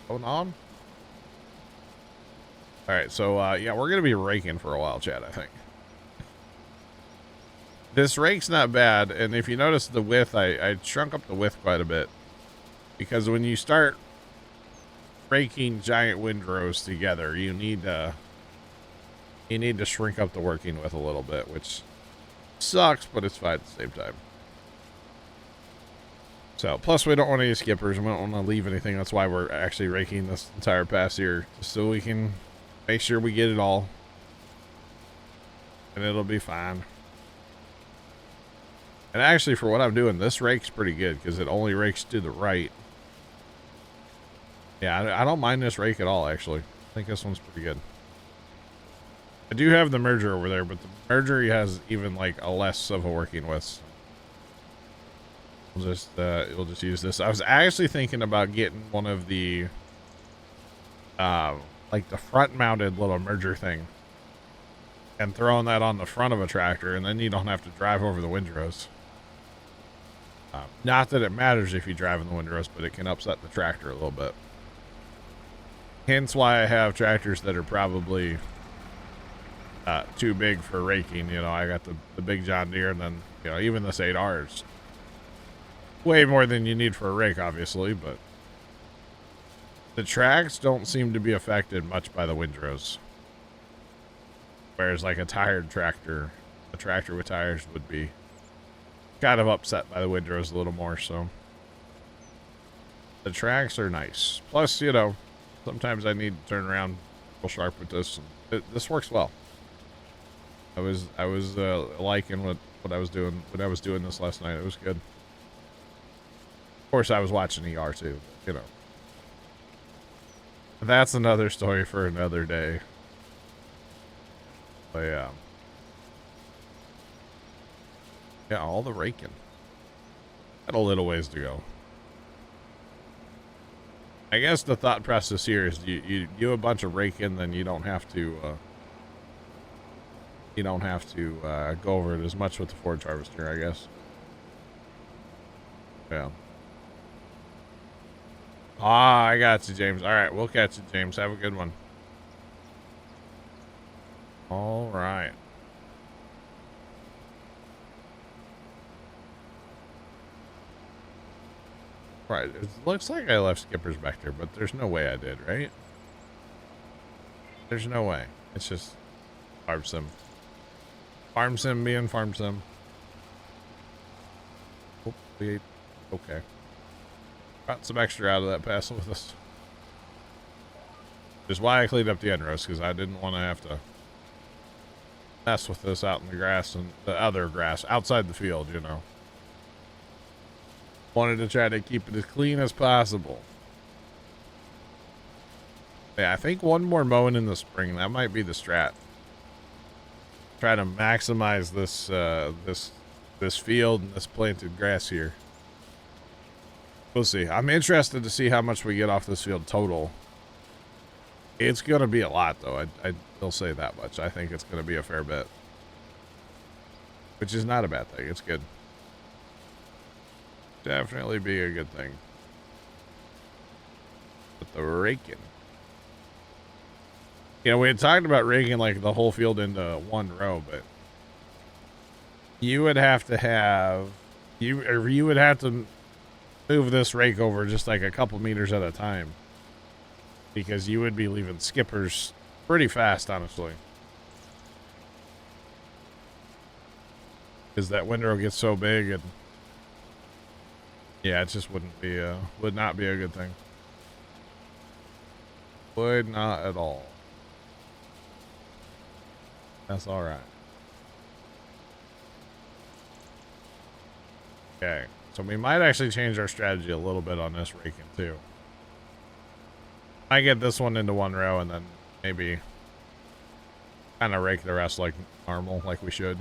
Going on? Alright, so, yeah, we're going to be raking for a while, Chad, I think. This rake's not bad, and if you notice the width, I shrunk up the width quite a bit. Because when you start raking giant windrows together, you need to shrink up the working width a little bit, which sucks, but it's fine at the same time. So, plus we don't want any skippers, and we don't want to leave anything. That's why we're actually raking this entire pass here, just so we can make sure we get it all. And it'll be fine. And actually, for what I'm doing, this rake's pretty good, because it only rakes to the right. Yeah, I don't mind this rake at all, actually. I think this one's pretty good. I do have the merger over there, but the merger has even, like, a less of a working width. We'll just use this. I was actually thinking about getting one of the, like the front-mounted little merger thing, and throwing that on the front of a tractor, and then you don't have to drive over the windrows. Not that it matters if you drive in the windrows, but it can upset the tractor a little bit. Hence why I have tractors that are probably too big for raking. You know, I got the big John Deere, and then, you know, even this 8R's. Way more than you need for a rake, obviously, but the tracks don't seem to be affected much by the windrows. Whereas, like a tired tractor, a tractor with tires would be kind of upset by the windrows a little more, so. The tracks are nice. Plus, you know, sometimes I need to turn around real sharp with this. This works well. I was liking what I was doing when I was doing this last night. It was good. Of course, I was watching ER too, but, you know. That's another story for another day. But yeah. Yeah, all the raking. Got a little ways to go. I guess the thought process here is you do a bunch of raking, then you don't have to go over it as much with the forage harvester, I guess. Yeah. Ah, I got you, James. All right, we'll catch you, James. Have a good one. All right. Right, it looks like I left skippers back there, but there's no way I did, right? There's no way. It's just farm sim. Farm sim being farm sim. Hopefully, okay. Got some extra out of that pass with us. Which is why I cleaned up the end rows, because I didn't want to have to mess with this out in the grass and the other grass outside the field, you know. Wanted to try to keep it as clean as possible. Yeah, I think one more mowing in the spring, that might be the strat. Try to maximize this this field and this planted grass here. We'll see. I'm interested to see how much we get off this field total. It's going to be a lot, though. I will say that much. I think it's going to be a fair bit. Which is not a bad thing. It's good. Definitely be a good thing. But the raking. You know, we had talked about raking like the whole field into one row, but you would have to have you would have to move this rake over just like a couple meters at a time, because you would be leaving skippers pretty fast, honestly, because that windrow gets so big, and yeah, it just would not be a good thing. Would not at all. That's all right. Okay. So we might actually change our strategy a little bit on this raking too. I get this one into one row, and then maybe kind of rake the rest like normal, like we should.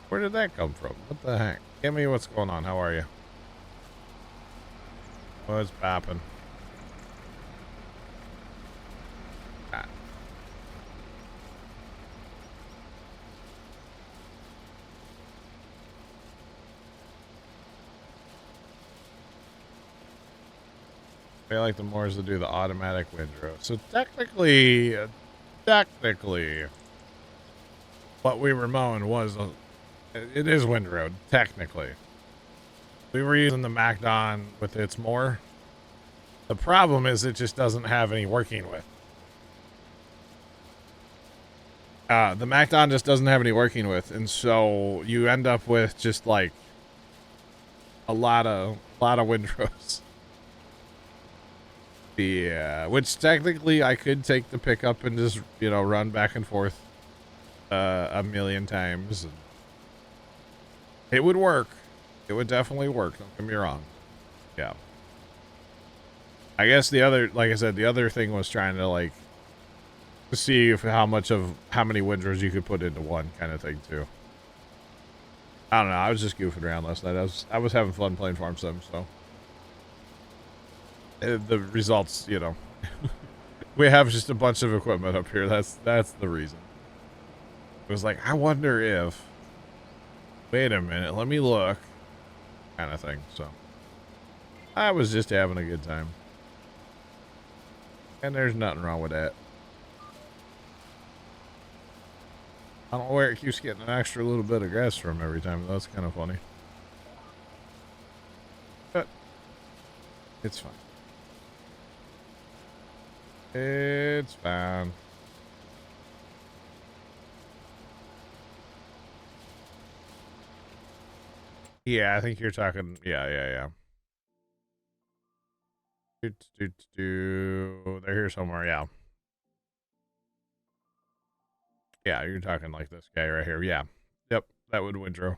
Where did that come from? What the heck? Give me what's going on. How are you? What's poppin'? Ah. I feel like the Moors to do the automatic windrow. So technically, what we were mowing was it is windrowed, technically. We were using the MacDon with its mower. The problem is it just doesn't have any working with. The MacDon just doesn't have any working with, and so you end up with just like a lot of windrows. Yeah, which technically I could take the pickup and just, you know, run back and forth a million times. It would work. It would definitely work. Don't get me wrong. Yeah. I guess the other, like I said, the other thing was trying to like to see if how many windrows you could put into one kind of thing too. I don't know. I was just goofing around last night. I was having fun playing Farm Sim, so the results, you know, we have just a bunch of equipment up here. That's the reason. It was like, I wonder if. Wait a minute, let me look. Kind of thing. So I was just having a good time, and there's nothing wrong with that. I don't know where it keeps getting an extra little bit of grass from every time. That's kind of funny, but it's fine. It's fine. Yeah, I think you're talking. Yeah. They're here somewhere. Yeah. Yeah, you're talking like this guy right here. Yeah. Yep, that would windrow.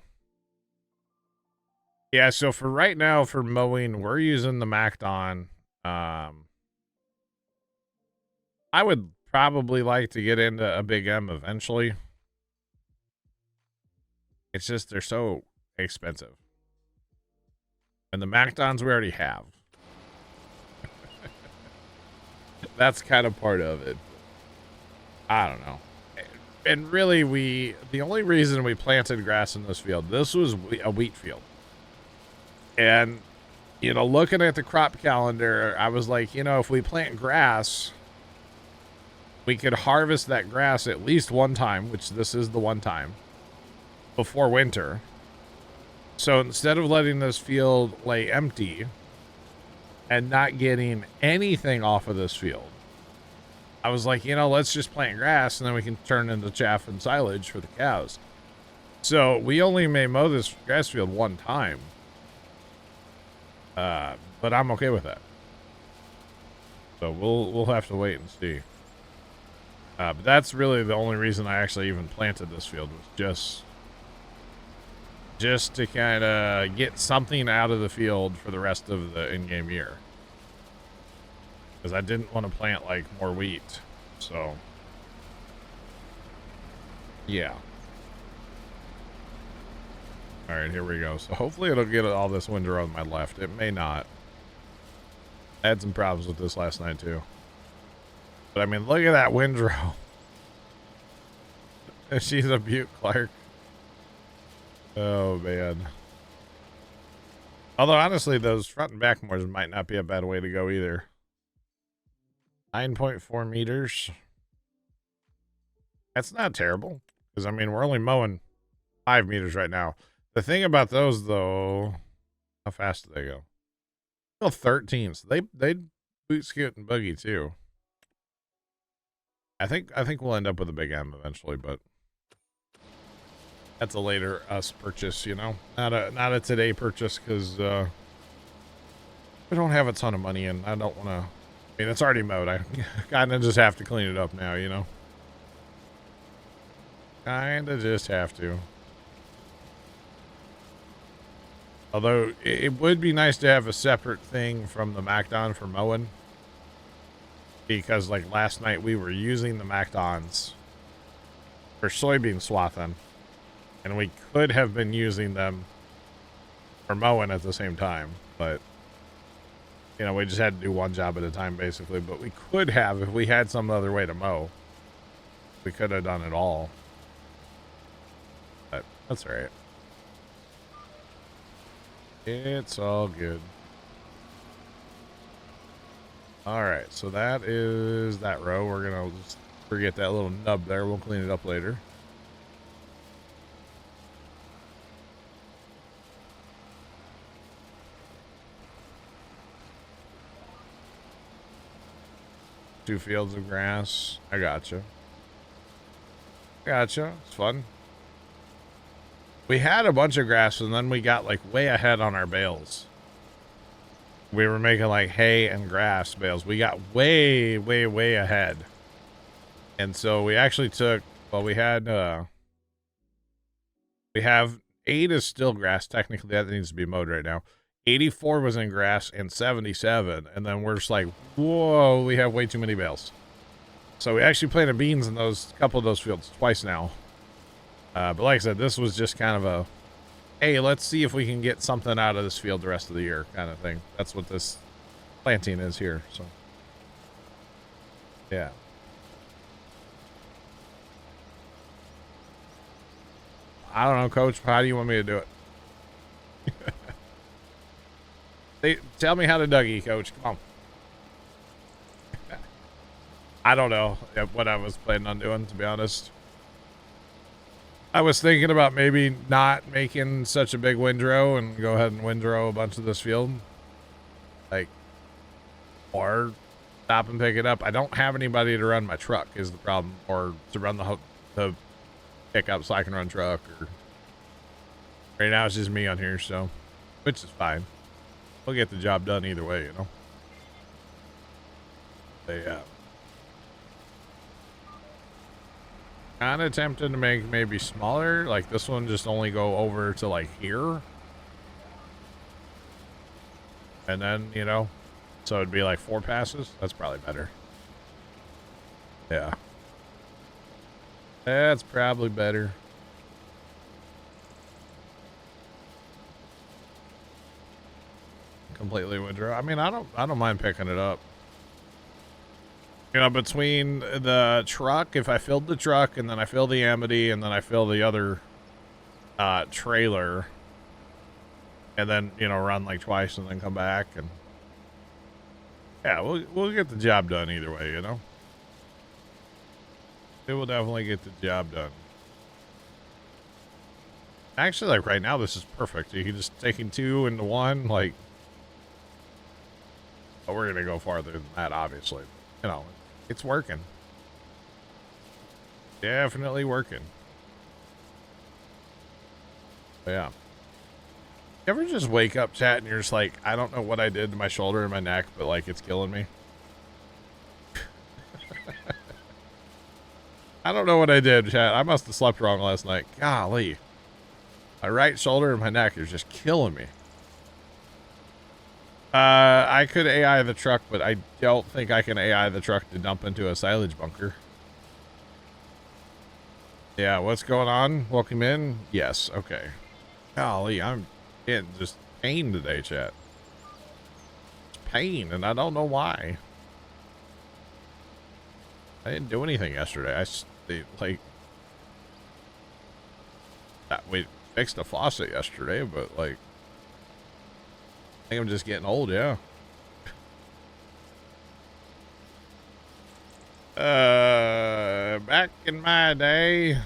Yeah, so for right now, for mowing, we're using the MacDon. I would probably like to get into a Big M eventually. It's just they're so expensive. And the MacDons we already have. That's kind of part of it. I don't know. And really, the only reason we planted grass in this field, this was a wheat field. And, you know, looking at the crop calendar, I was like, you know, if we plant grass, we could harvest that grass at least one time, which this is the one time, before winter. So instead of letting this field lay empty and not getting anything off of this field, I was like, you know, let's just plant grass and then we can turn into chaff and silage for the cows. So we only may mow this grass field one time. But I'm okay with that. So we'll have to wait and see. But that's really the only reason I actually even planted this field, was just to kind of get something out of the field for the rest of the in-game year. Because I didn't want to plant like more wheat. So yeah. All right, here we go. So hopefully it'll get all this windrow on my left. It may not. I had some problems with this last night too. But I mean, look at that windrow. She's a Butte Clark. Oh man. Although honestly, those front and back mowers might not be a bad way to go either. 9.4 meters. That's not terrible. Because I mean, we're only mowing 5 meters right now. The thing about those though, how fast do they go? Still 13. So they boot scoot and buggy too. I think we'll end up with a Big M eventually, but that's a later us purchase, you know, not a today purchase, because we don't have a ton of money and I don't want to. I mean, it's already mowed. I kind of just have to clean it up now, you know. Kind of just have to. Although it would be nice to have a separate thing from the MacDon for mowing. because like last night we were using the MacDons for soybean swathing, and we could have been using them for mowing at the same time, but you know, we just had to do one job at a time basically. But we could have, if we had some other way to mow, we could have done it all. But that's all right. It's all good. All right, so that is that row. We're gonna just forget that little nub there. We'll clean it up later. Two fields of grass. I gotcha. Gotcha. It's fun. We had a bunch of grass, and then we got like way ahead on our bales. We were making like hay and grass bales. We got way, way, way ahead. And so we actually took, well, we have 8 is still grass. Technically, that needs to be mowed right now. 84 was in grass and 77. And then we're just like, whoa, we have way too many bales. So we actually planted beans in those couple of those fields twice now. But like I said, this was just kind of a, hey, let's see if we can get something out of this field the rest of the year kind of thing. That's what this planting is here. So, yeah. I don't know, Coach. How do you want me to do it? Tell me how to Dougie, Coach. Come on. I don't know what I was planning on doing, to be honest. I was thinking about maybe not making such a big windrow and go ahead and windrow a bunch of this field. Like, or stop and pick it up. I don't have anybody to run my truck is the problem, or to run the pickup so I can run truck. Or right now it's just me on here, so, which is fine. We'll get the job done either way, you know. But yeah. Kind of tempted to make maybe smaller, like this one just only go over to like here. And then, you know, so it'd be like 4 passes. That's probably better. Yeah. That's probably better. Completely withdraw. I mean, I don't mind picking it up. You know, between the truck, if I filled the truck and then I fill the Amity and then I fill the other trailer and then, you know, run like twice and then come back, and yeah, we'll get the job done either way, you know. It will definitely get the job done. Actually, like right now, this is perfect. You can just taking 2 into 1, like, but we're gonna go farther than that, obviously. You know, it's working. Definitely working. But yeah. You ever just wake up, chat, and you're just like, I don't know what I did to my shoulder and my neck, but like it's killing me. I don't know what I did, chat. I must have slept wrong last night. Golly. My right shoulder and my neck is just killing me. I could AI the truck, but I don't think I can AI the truck to dump into a silage bunker. Yeah, what's going on? Welcome in. Yes, okay. Golly, I'm in just pain today, chat. It's pain, and I don't know why. I didn't do anything yesterday. We fixed a faucet yesterday, but like, I think I'm just getting old, yeah. Back in my day.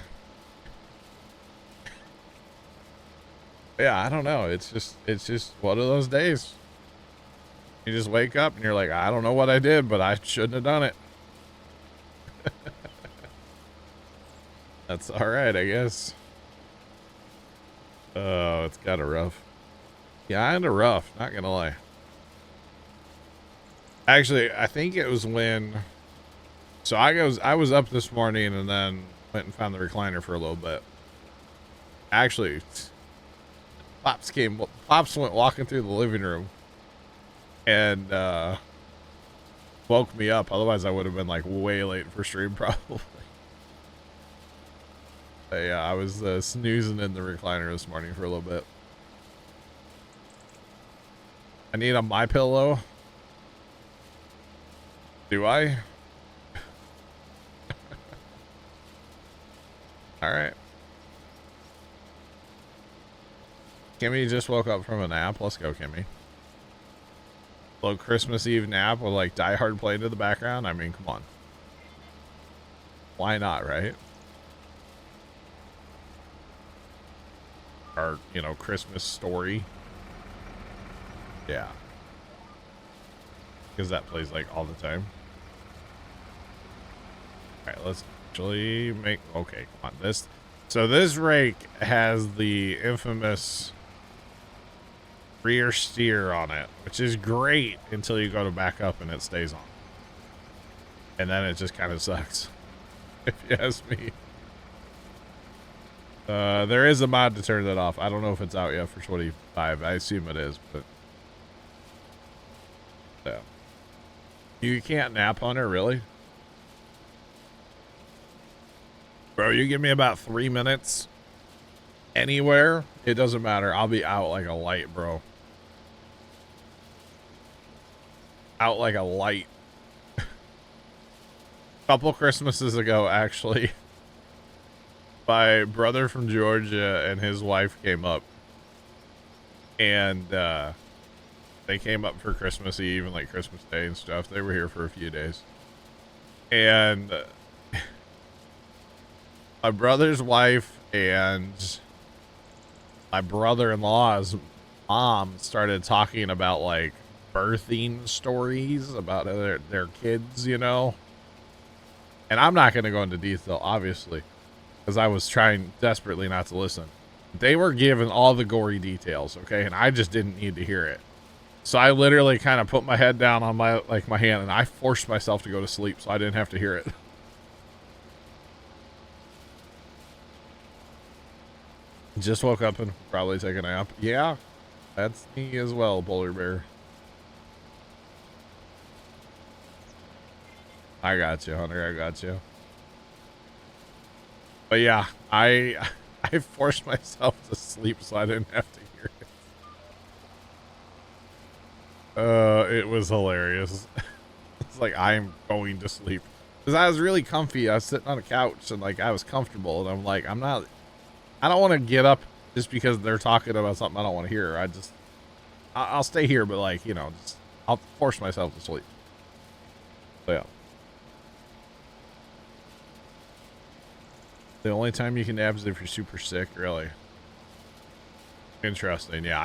Yeah, I don't know. It's just one of those days. You just wake up and you're like, I don't know what I did, but I shouldn't have done it. That's all right, I guess. Oh, it's kind of rough. Yeah, kind of rough, not gonna lie. Actually, I think it was when, so I was up this morning and then went and found the recliner for a little bit. Actually, Pops went walking through the living room and woke me up. Otherwise, I would have been like way late for stream probably. But yeah, I was snoozing in the recliner this morning for a little bit. I need a My Pillow. Do I? All right. Kimmy just woke up from a nap. Let's go, Kimmy. Little Christmas Eve nap with like Die Hard playing in the background. I mean, come on. Why not, right? Our, you know, Christmas Story. Yeah. Because that plays like all the time. All right, let's actually make, okay, come on. This rake has the infamous rear steer on it, which is great until you go to back up and it stays on. And then it just kind of sucks, if you ask me. There is a mod to turn that off. I don't know if it's out yet for 25. I assume it is, but yeah. You can't nap on her, really? Bro, you give me about 3 minutes anywhere, it doesn't matter. I'll be out like a light, bro. Out like a light. Couple Christmases ago, actually, my brother from Georgia and his wife came up, and they came up for Christmas Eve and like Christmas Day and stuff. They were here for a few days, and my brother's wife and my brother-in-law's mom started talking about like birthing stories about their kids, you know. And I'm not going to go into detail, obviously, because I was trying desperately not to listen. They were given all the gory details, okay, and I just didn't need to hear it. So I literally kind of put my head down on my hand, and I forced myself to go to sleep so I didn't have to hear it. Just woke up and probably take a nap. Yeah, that's me as well, Polar Bear. I got you, Hunter. I got you. But yeah, I forced myself to sleep so I didn't have to hear it. It was hilarious. It's like, I'm going to sleep. Because I was really comfy. I was sitting on a couch and like I was comfortable. And I'm like, I don't want to get up just because they're talking about something I don't want to hear. I'll stay here, but like, you know, I'll force myself to sleep. So yeah. The only time you can nap is if you're super sick, really. Interesting. Yeah,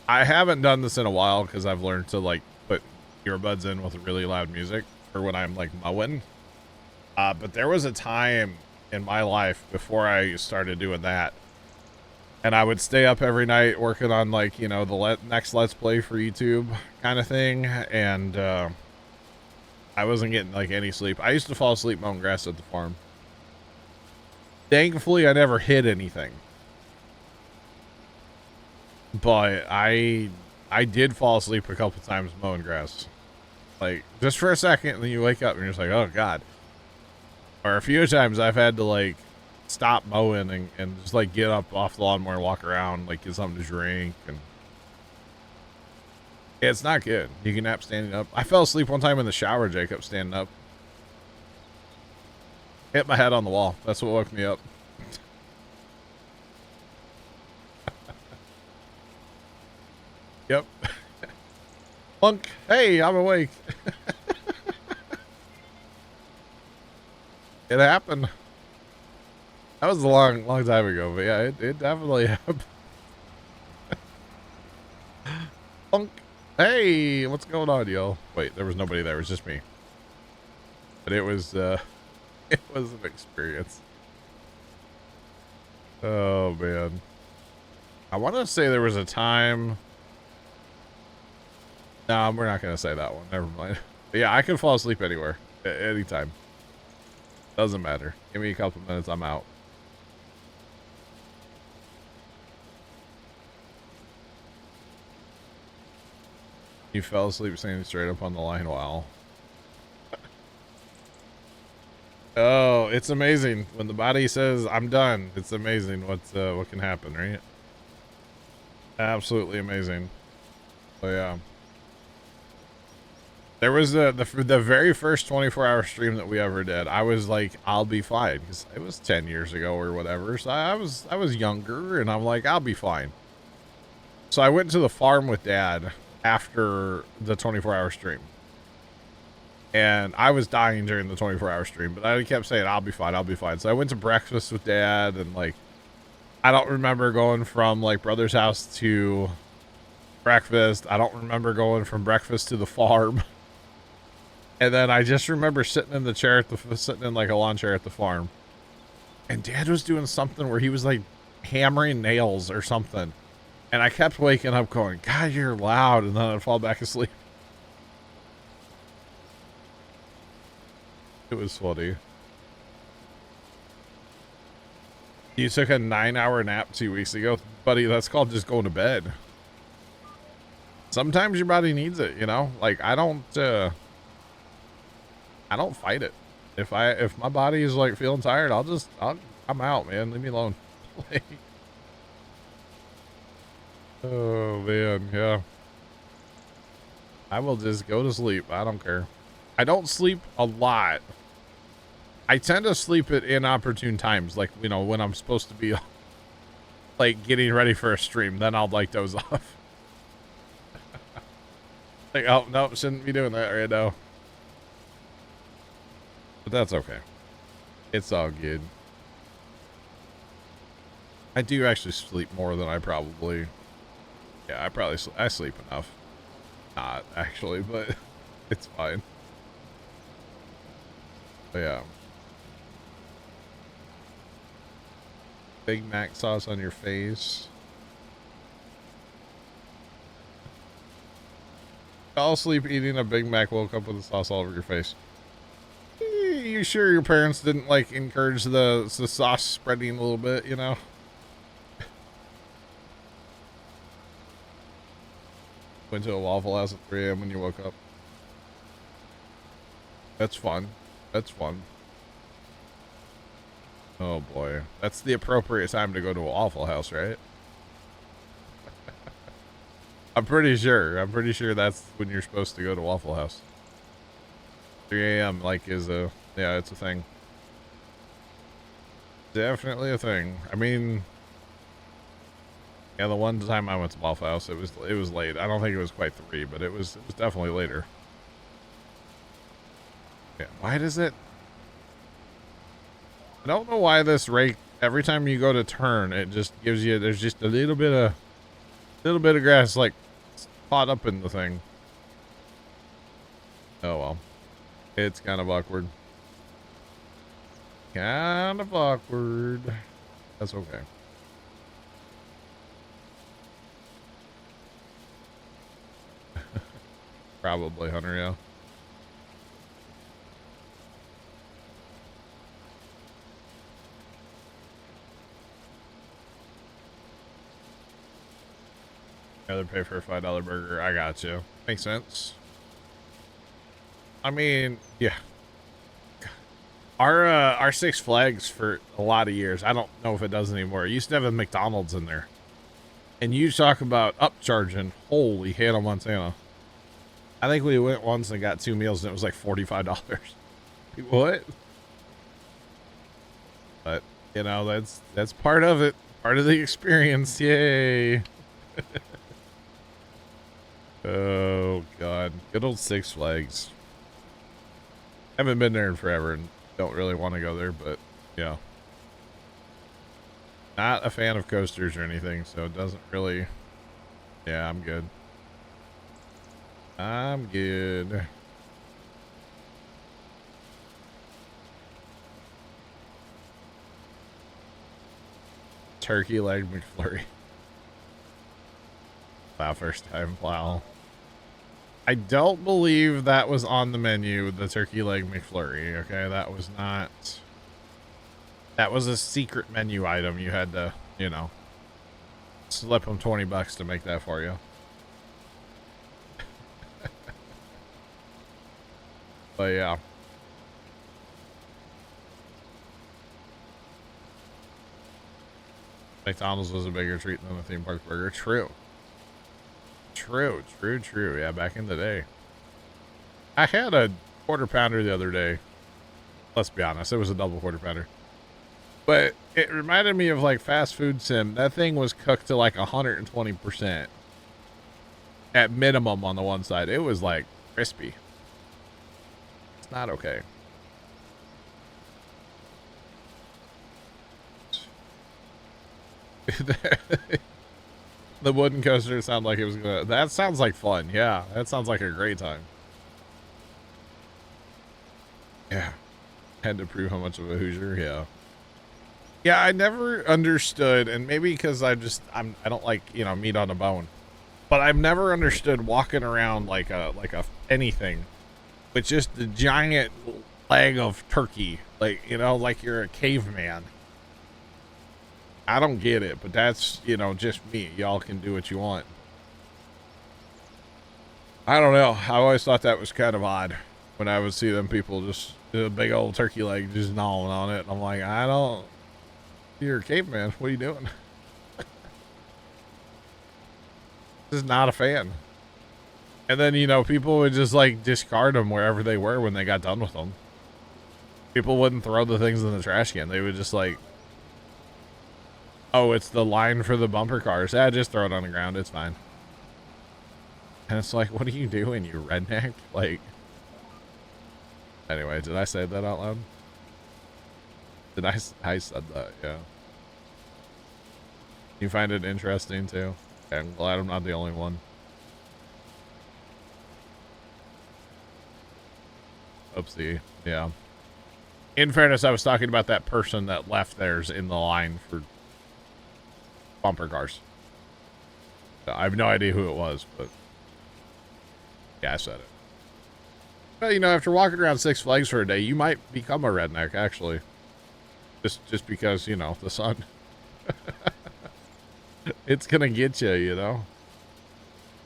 I haven't done this in a while because I've learned to like put earbuds in with really loud music for when I'm like mowing. But there was a time in my life before I started doing that, and I would stay up every night working on like, you know, the next Let's Play for YouTube kind of thing, and I wasn't getting like any sleep. I used to fall asleep mowing grass at the farm. Thankfully, I never hit anything. But I did fall asleep a couple times mowing grass. Like, just for a second, and then you wake up and you're just like, oh, God. Or a few times I've had to, like, stop mowing and just, like, get up off the lawnmower and walk around, like, get something to drink. And yeah, it's not good. You can nap standing up. I fell asleep one time in the shower, Jacob, standing up. Hit my head on the wall. That's what woke me up. Yep. Punk. Hey, I'm awake. It happened. That was a long time ago, but yeah, it definitely happened. Punk. Hey, what's going on, yo? Wait, there was nobody there. It was just me. But it was an experience. Oh, man. I want to say there was a time. No, we're not going to say that one. Never mind. But yeah, I can fall asleep anywhere. Anytime. Doesn't matter. Give me a couple minutes. I'm out. You fell asleep standing straight up on the line. Wow. Oh, it's amazing when the body says I'm done. It's amazing what can happen, right? Absolutely amazing. So yeah, there was the very first 24-hour stream that we ever did. I was like, I'll be fine, because it was 10 years ago or whatever. So I was younger, and I'm like, I'll be fine. So I went to the farm with Dad after the 24-hour stream. And I was dying during the 24-hour stream, but I kept saying, I'll be fine, I'll be fine. So I went to breakfast with Dad, and like, I don't remember going from like brother's house to breakfast. I don't remember going from breakfast to the farm. And then I just remember sitting in the chair sitting in like a lawn chair at the farm. And Dad was doing something where he was like hammering nails or something. And I kept waking up going, God, you're loud. And then I'd fall back asleep. It was funny. You took a 9-hour nap 2 weeks ago? Buddy, that's called just going to bed. Sometimes your body needs it, you know? Like, I don't fight it. If my body is like feeling tired, I'm out, man. Leave me alone. Like, oh man, yeah. I will just go to sleep. I don't care. I don't sleep a lot. I tend to sleep at inopportune times, like, you know, when I'm supposed to be like getting ready for a stream, then I'll like doze off. Like, oh no, shouldn't be doing that right now. But that's okay. It's all good. I do actually sleep more than I probably. Yeah, I sleep enough. Not actually, but it's fine. But yeah. Big Mac sauce on your face. Fell asleep eating a Big Mac, woke up with the sauce all over your face. You sure your parents didn't like encourage the sauce spreading a little bit, you know? Went to a Waffle House at 3 a.m. when you woke up. That's fun. That's fun. Oh boy. That's the appropriate time to go to a Waffle House, right? I'm pretty sure that's when you're supposed to go to Waffle House. 3 a.m. like is a, yeah, it's a thing. Definitely a thing. I mean, yeah, the one time I went to Waffle House, it was late. I don't think it was quite 3, but it was definitely later. Yeah, why does it? I don't know why this rake, every time you go to turn, it just gives you, there's just a little bit of grass like caught up in the thing. Oh well. It's kind of awkward. Kind of awkward. That's okay. Probably, Hunter, yeah. Rather pay for a $5 burger. I got you. Makes sense. I mean, yeah. Our Six Flags for a lot of years, I don't know if it does anymore. It used to have a McDonald's in there. And you talk about upcharging. Holy Hannah Montana. I think we went once and got 2 meals and it was like $45. What? But, you know, that's part of it. Part of the experience. Yay. Oh, God. Good old Six Flags. Haven't been there in forever and don't really want to go there, but yeah. Not a fan of coasters or anything, so it doesn't really. Yeah, I'm good. I'm good. Turkey leg McFlurry. Wow, first time. Wow. I don't believe that was on the menu, the turkey leg McFlurry. Okay, that was not. That was a secret menu item. You had to, you know, slip them $20 to make that for you. But yeah. McDonald's was a bigger treat than a theme park burger. True. True. Yeah, back in the day. I had a quarter pounder the other day. Let's be honest, it was a double quarter pounder. But it reminded me of like fast food sim. That thing was cooked to like 120% at minimum on the one side. It was like crispy. It's not okay. The wooden coaster sounded like it was gonna. That sounds like fun. Yeah, that sounds like a great time. Yeah, had to prove how much of a Hoosier. Yeah. Yeah, I never understood, and maybe because I don't like, you know, meat on the bone, but I've never understood walking around like a anything with just the giant leg of turkey, like, you know, like you're a caveman. I don't get it, but that's, you know, just me. Y'all can do what you want. I don't know. I always thought that was kind of odd when I would see them people just do a big old turkey leg just gnawing on it. And I'm like, I don't. You're a caveman. What are you doing? Just not a fan. And then, you know, people would just like discard them wherever they were when they got done with them. People wouldn't throw the things in the trash can. They would just like, oh, it's the line for the bumper cars. Yeah, just throw it on the ground. It's fine. And it's like, what are you doing, you redneck? Like, anyway, did I say that out loud? I said that, yeah. You find it interesting too? Okay, I'm glad I'm not the only one. Oopsie, yeah. In fairness, I was talking about that person that left theirs in the line for bumper cars. I have no idea who it was, but yeah, I said it. Well, you know, after walking around Six Flags for a day, you might become a redneck, actually. Just because, you know, the sun. It's gonna get you, you know.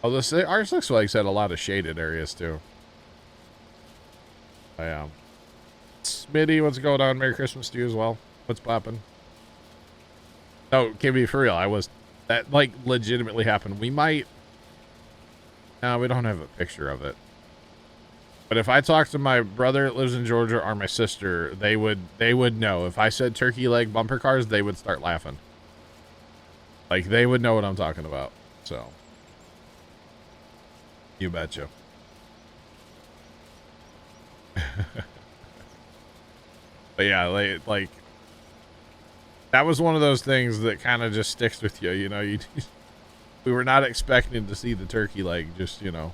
Although our Six Flags had a lot of shaded areas too. I am. Smitty, what's going on? Merry Christmas to you as well. What's poppin'? No, can be for real. That like legitimately happened. We might. No, we don't have a picture of it. But if I talk to my brother that lives in Georgia or my sister, they would know. If I said turkey leg bumper cars, they would start laughing. Like, they would know what I'm talking about. So, you betcha. But yeah, like that was one of those things that kind of just sticks with you. You know, we were not expecting to see the turkey leg just, you know,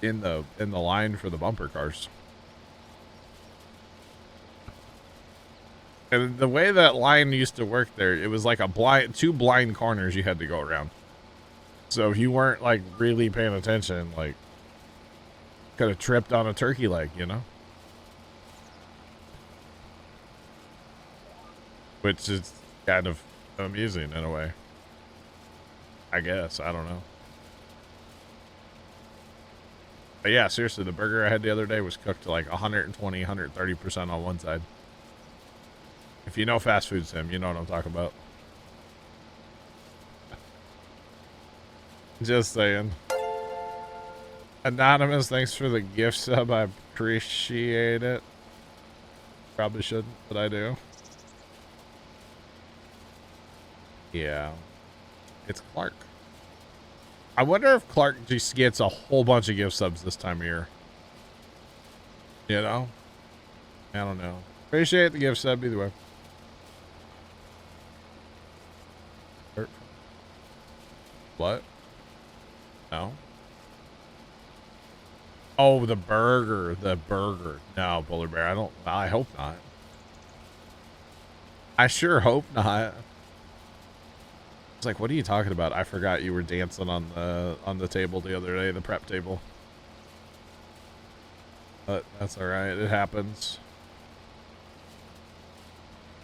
in the line for the bumper cars. And the way that line used to work there, it was like two blind corners you had to go around. So if you weren't like really paying attention, like could have tripped on a turkey leg, you know? Which is kind of amusing in a way. I guess, I don't know. But yeah, seriously, the burger I had the other day was cooked to like 120, 130% on one side. If you know fast food sim, you know what I'm talking about. Just saying. Anonymous, thanks for the gift sub. I appreciate it. Probably shouldn't, but I do. Yeah. It's Clark. I wonder if Clark just gets a whole bunch of gift subs this time of year. You know? I don't know. Appreciate the gift sub either way. What? No. Oh, the burger. The burger. No, Polar Bear. I hope not. I sure hope not. It's like, what are you talking about? I forgot you were dancing on the table the other day, the prep table. But that's all right. It happens.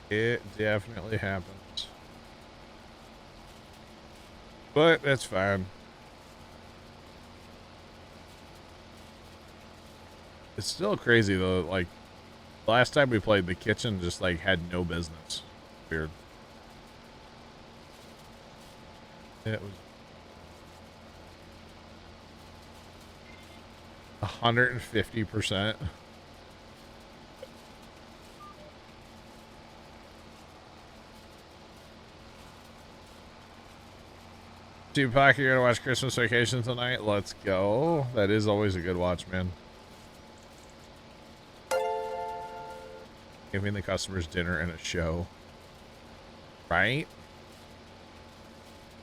It definitely happens. But that's fine. It's still crazy though. Like last time we played, the kitchen just like had no business. Weird. It was 150%. Tupac, you're gonna watch Christmas Vacation tonight? Let's go. That is always a good watch, man. Giving the customers dinner and a show. Right?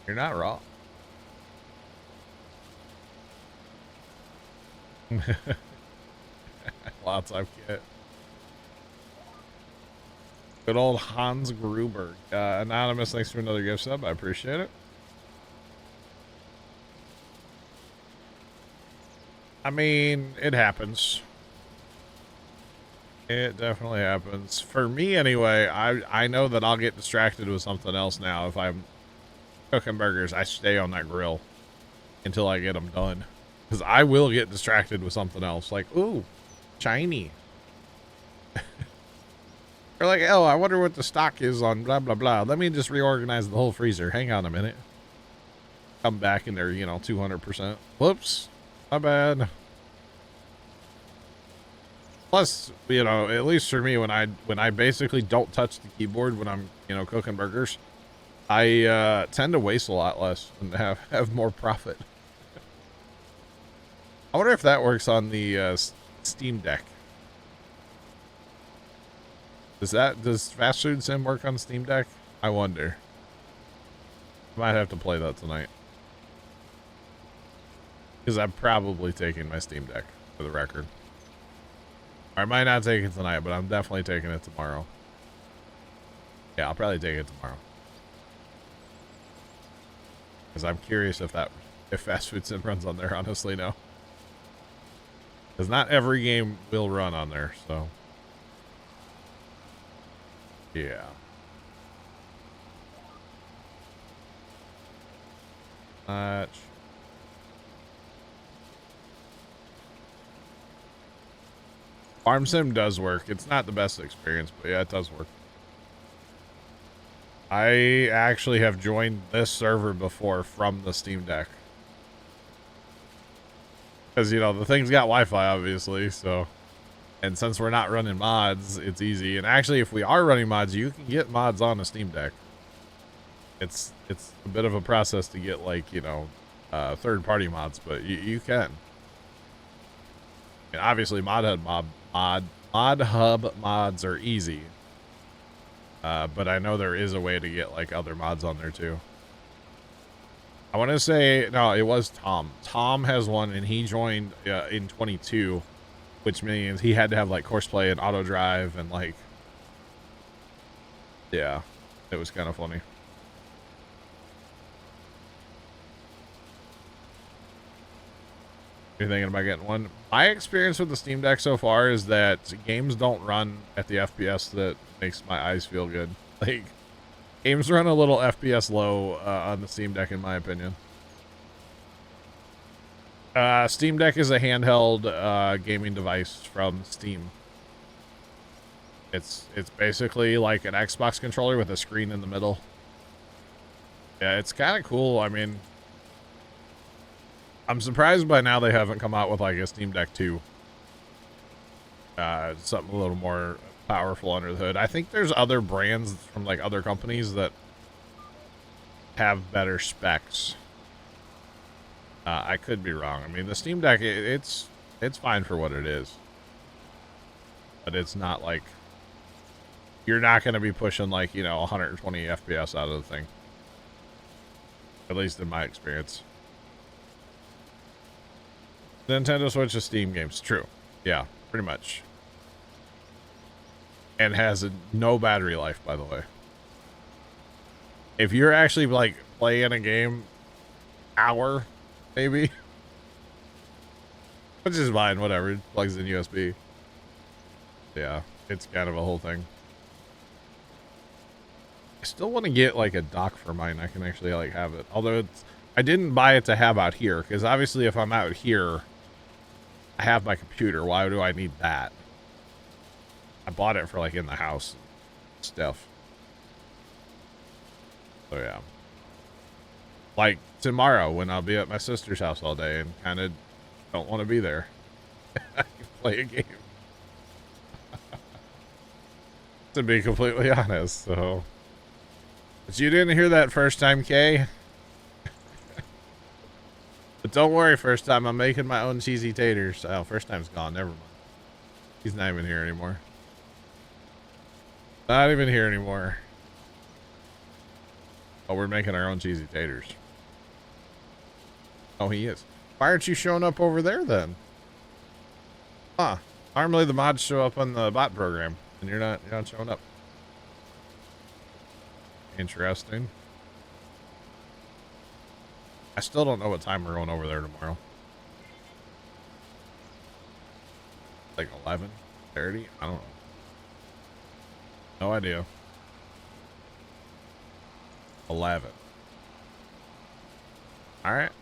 You're not wrong. Lots of kit. Good old Hans Gruber. Anonymous, thanks for another gift sub. I appreciate it. I mean, it happens. It definitely happens. For me, anyway, I know that I'll get distracted with something else now. If I'm cooking burgers, I stay on that grill until I get them done. Because I will get distracted with something else. Like, ooh, shiny. Or like, oh, I wonder what the stock is on blah, blah, blah. Let me just reorganize the whole freezer. Hang on a minute. Come back and they're, 200%. Whoops. My bad. Plus, at least for me, when I basically don't touch the keyboard when I'm, cooking burgers, I tend to waste a lot less and have more profit. I wonder if that works on the Steam Deck. Does Fast Food Sim work on Steam Deck? I wonder. Might have to play that tonight. Because I'm probably taking my Steam Deck, for the record. I might not take it tonight, but I'm definitely taking it tomorrow. Yeah, I'll probably take it tomorrow. Because I'm curious if Fast Food Sim runs on there, honestly, no. Because not every game will run on there, so. Yeah. Much. Farm Sim does work. It's not the best experience, but yeah, it does work. I actually have joined this server before from the Steam Deck. Because, the thing's got Wi-Fi, obviously, so. And since we're not running mods, it's easy. And actually, if we are running mods, you can get mods on a Steam Deck. It's a bit of a process to get, like, third-party mods, but you can. And obviously, Mod Hub mods are easy. But I know there is a way to get, like, other mods on there, too. I want to say, no, it was Tom. Tom has one, and he joined in 22, which means he had to have, like, Courseplay and Auto Drive, and, like, yeah, it was kind of funny. You're thinking about getting one? My experience with the Steam Deck so far is that games don't run at the FPS that makes my eyes feel good. Like, games run a little FPS low on the Steam Deck, in my opinion. Steam Deck is a handheld gaming device from Steam. It's basically like an Xbox controller with a screen in the middle. Yeah, it's kind of cool. I mean, I'm surprised by now they haven't come out with like a Steam Deck 2. Something a little more powerful under the hood. I think there's other brands from like other companies that have better specs. I could be wrong. I mean, the Steam Deck, it's fine for what it is. But it's not like, you're not going to be pushing like, 120 FPS out of the thing. At least in my experience. Nintendo Switch is Steam games. True. Yeah, pretty much. And has no battery life, by the way. If you're actually like playing a game, hour, maybe. Which is fine, whatever. It plugs in USB. Yeah, it's kind of a whole thing. I still want to get like a dock for mine. I can actually like have it. Although I didn't buy it to have out here, because obviously if I'm out here, I have my computer. Why do I need that? I bought it for like in the house stuff. So yeah. Like tomorrow when I'll be at my sister's house all day and kind of don't want to be there. I can play a game. To be completely honest, so. But you didn't hear that first time, Kay. But don't worry, first time, I'm making my own cheesy taters. Oh, first time's gone, never mind. He's not even here anymore. Not even here anymore. Oh, we're making our own cheesy taters. Oh, he is. Why aren't you showing up over there then? Huh. Normally the mods show up on the bot program, and you're not showing up. Interesting. I still don't know what time we're going over there tomorrow. Like 11:30? I don't know. No idea. 11. Alright.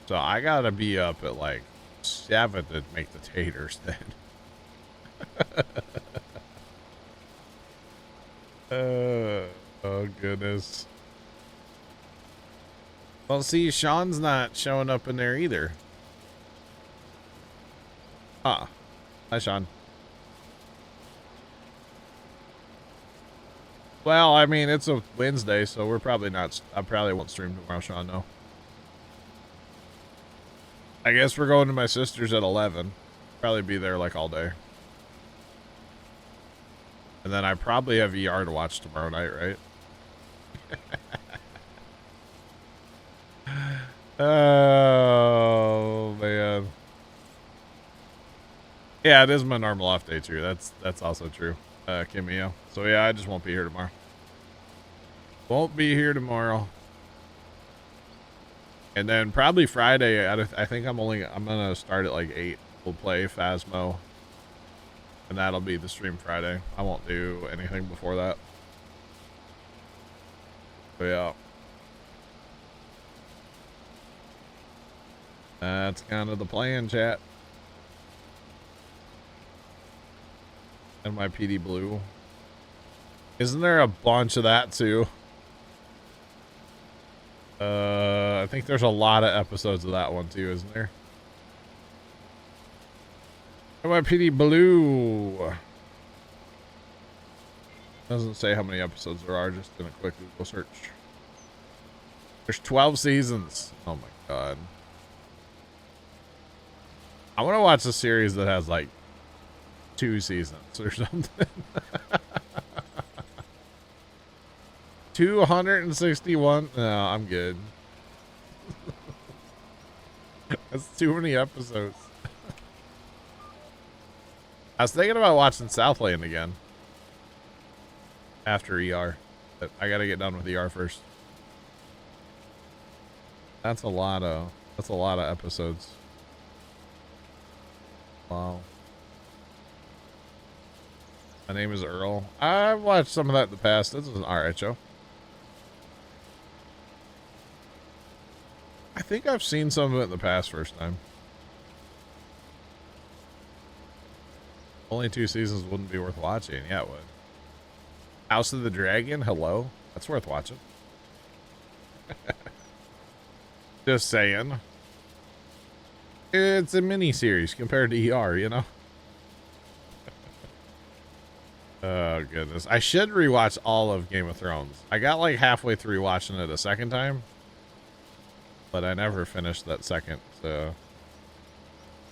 So I gotta be up at like 7 to make the taters then. Oh goodness. Well, see, Sean's not showing up in there either. Ah. Hi, Sean. Well, I mean, it's a Wednesday, so we're probably not... I probably won't stream tomorrow, Sean, no. I guess we're going to my sister's at 11. Probably be there, like, all day. And then I probably have ER to watch tomorrow night, right? Oh, man. Yeah, it is my normal off day, too. That's also true. Kimio. So, yeah, I just won't be here tomorrow. Won't be here tomorrow. And then probably Friday, I think I'm gonna start at like 8. We'll play Phasmo. And that'll be the stream Friday. I won't do anything before that. So yeah. That's kind of the plan, chat. And my PD Blue. Isn't there a bunch of that too? I think there's a lot of episodes of that one too, isn't there? NYPD Blue. Doesn't say how many episodes there are, just in a quick Google search. There's 12 seasons. Oh my god. I want to watch a series that has like 2 seasons or something. 261. No, I'm good. That's too many episodes. I was thinking about watching Southland again after ER, but I gotta get done with ER first. That's a lot of episodes. Wow. My name is Earl. I've watched some of that in the past. This is an alright show. I think I've seen some of it in the past first time. Only 2 seasons wouldn't be worth watching. Yeah, it would. House of the Dragon? Hello? That's worth watching. Just saying. It's a mini-series compared to ER, you know? Oh, goodness. I should rewatch all of Game of Thrones. I got like halfway through watching it a second time. But I never finished that second, so...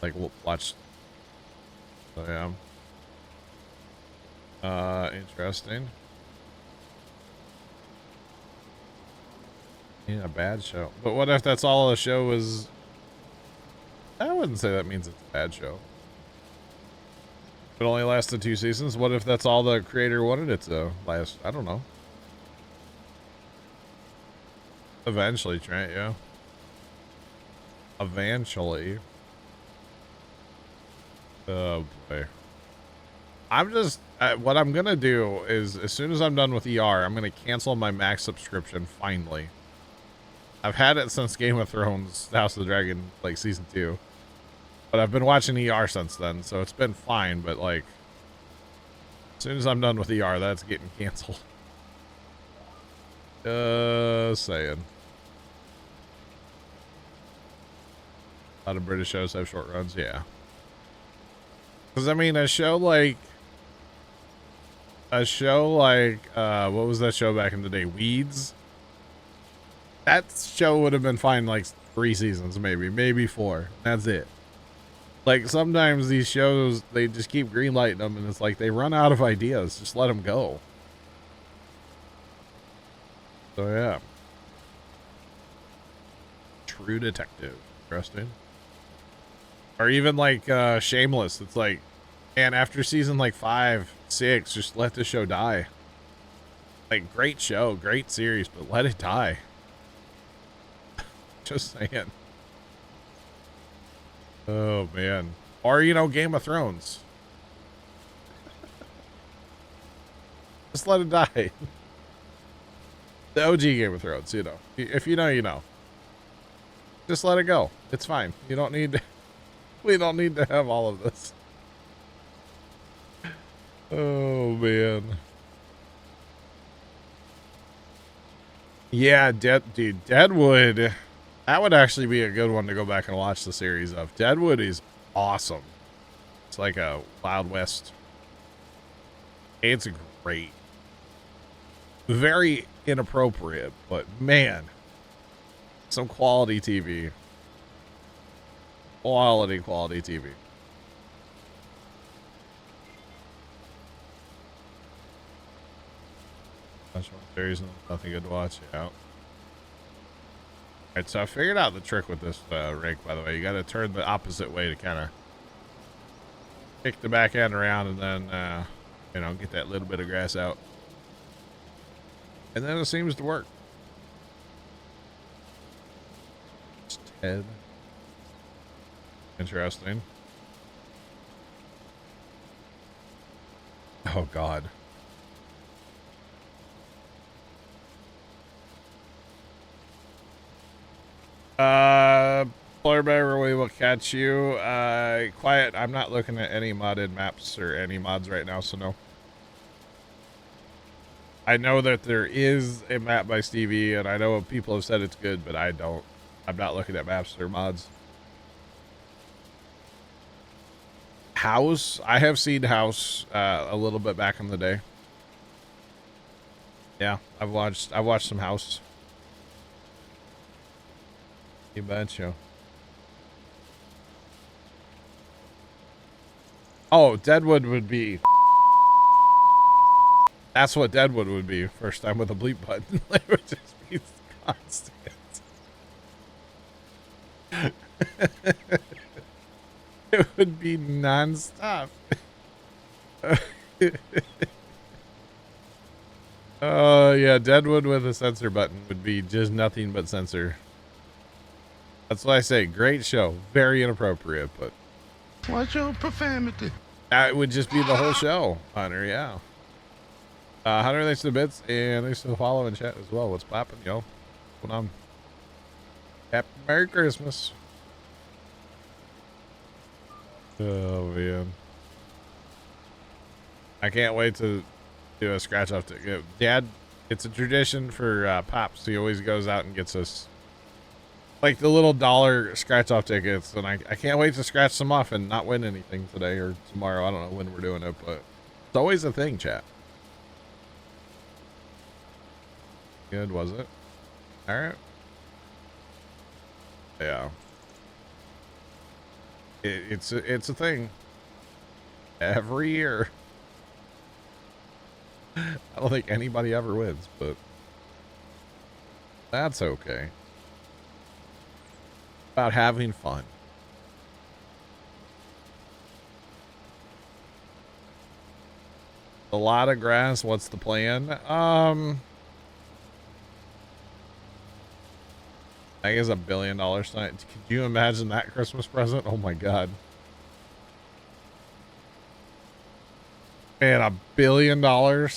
Like, watch... So, yeah. Interesting. Yeah, a bad show. But what if that's all the show is... I wouldn't say that means it's a bad show. It only lasted 2 seasons. What if that's all the creator wanted it to last? I don't know. Eventually, Trent, yeah. Eventually. Oh, boy. I'm just... what I'm gonna do is, as soon as I'm done with ER, I'm gonna cancel my Max subscription, finally. I've had it since Game of Thrones, House of the Dragon, like season 2. But I've been watching ER since then, so it's been fine. But like, as soon as I'm done with ER, that's getting canceled. Just saying. A lot of British shows have short runs, yeah. Because I mean, a show like, what was that show back in the day? Weeds. That show would have been fine like 3 seasons, maybe 4. That's it. Like sometimes these shows, they just keep greenlighting them, and it's like they run out of ideas. Just let them go. So yeah. True Detective, interesting. Or even like Shameless. It's like, man, after season like 5, 6, just let the show die. Like, great show, great series, but let it die. Just saying. Oh man. Or, you know, Game of Thrones. Just let it die. The OG Game of Thrones, you know. If you know, you know. Just let it go. It's fine. You don't need to, we don't need to have all of this. Oh man. Yeah, dude, Deadwood. That would actually be a good one to go back and watch the series of. Deadwood is awesome. It's like a Wild West. It's great. Very inappropriate, but man, some quality TV. Quality TV. There's nothing good to watch. Yeah. Alright, so I figured out the trick with this rake, by the way. You got to turn the opposite way to kind of kick the back end around and then, you know, get that little bit of grass out. And then it seems to work. It's Ted. Interesting. Oh, God. Blurbear, we will catch you. Quiet. I'm not looking at any modded maps or any mods right now, so no. I know that there is a map by Stevie, and I know people have said it's good, but I don't. I'm not looking at maps or mods. House. I have seen House a little bit back in the day. Yeah, I've watched some House. You betcha. Oh, Deadwood would be. That's what Deadwood would be. First time with a bleep button. It would just be constant. It would be non-stop. Oh, yeah. Deadwood with a censor button would be just nothing but censor. That's what I say. Great show. Very inappropriate, but. Watch your profanity. It would just be the whole show, Hunter. Yeah. Hunter, thanks for the bits, and thanks for the follow and chat as well. What's poppin', yo? What's going on? Happy Merry Christmas. Oh, man. I can't wait to do a scratch off ticket. Dad, it's a tradition for Pops. He always goes out and gets us like the little dollar scratch off tickets, and I can't wait to scratch some off and not win anything today or tomorrow. I don't know when we're doing it, but it's always a thing, chat. Good, was it? All right. Yeah. It's a thing. Every year. I don't think anybody ever wins, but that's okay. About having fun. A lot of grass. What's the plan? I guess $1 billion tonight. Could you imagine that Christmas present? Oh my God. Man, $1 billion. Man.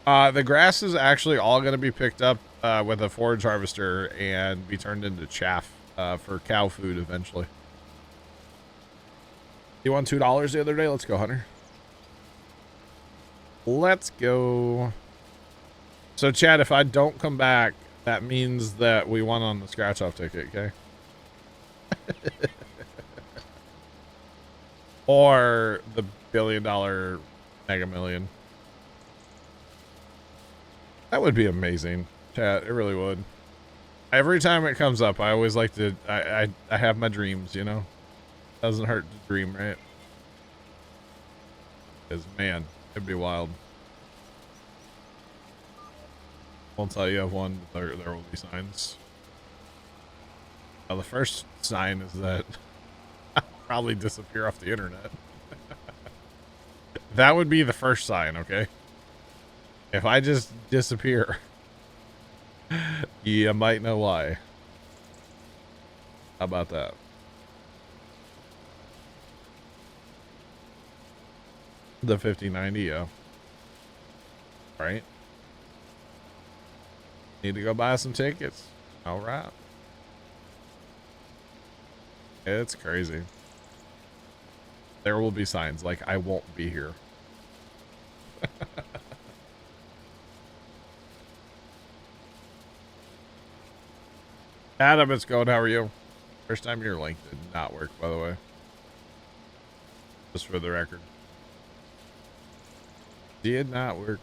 The grass is actually all going to be picked up with a forage harvester and be turned into chaff for cow food eventually. You won $2 the other day? Let's go, Hunter. Let's go. So, Chad, if I don't come back, that means that we won on the scratch-off ticket, okay? Or the $1 billion Mega Million. That would be amazing, chat. It really would. Every time it comes up, I always like to... I have my dreams, you know? Doesn't hurt to dream, right? Because, man, it'd be wild. Once I have one, there will be signs. Now, the first sign is that I'll probably disappear off the internet. That would be the first sign, okay? If I just disappear, you might know why. How about that? The 5090, yeah. Right? Need to go buy some tickets. All right. It's crazy. There will be signs like I won't be here. Adam, it's going. How are you? First time your link did not work, by the way. Just for the record. Did not work.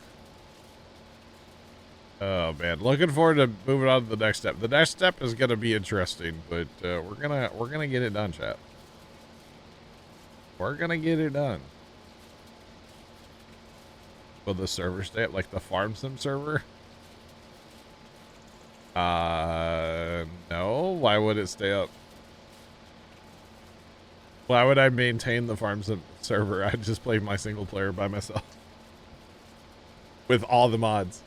Oh man, looking forward to moving on to the next step. The next step is gonna be interesting, but we're gonna get it done, chat. We're gonna get it done. Will the server stay up like the farm sim server? No. Why would it stay up? Why would I maintain the farm sim server? I just play my single player by myself with all the mods.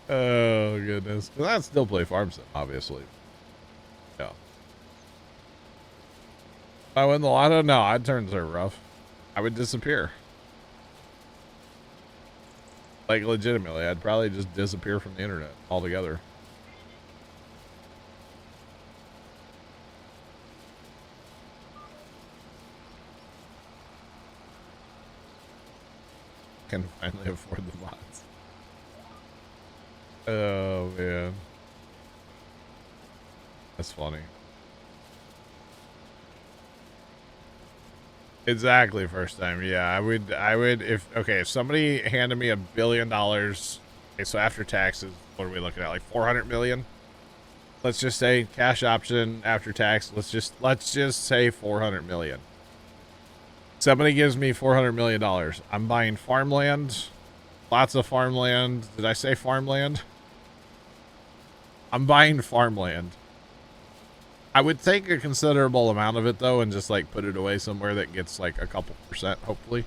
Oh goodness, because I'd still play farm sim, obviously. Yeah. If I win the lotto, no, I'd turn server off. I would disappear. Like legitimately, I'd probably just disappear from the internet altogether. Can finally afford the mods. Oh man, that's funny. Exactly, first time. Yeah, I would if somebody handed me $1 billion. Okay, so after taxes, what are we looking at? Like 400 million? Let's just say cash option after tax. Let's just say 400 million. Somebody gives me $400 million. I'm buying farmland. Lots of farmland. Did I say farmland? I'm buying farmland. I would take a considerable amount of it though and just like put it away somewhere that gets like a couple percent hopefully.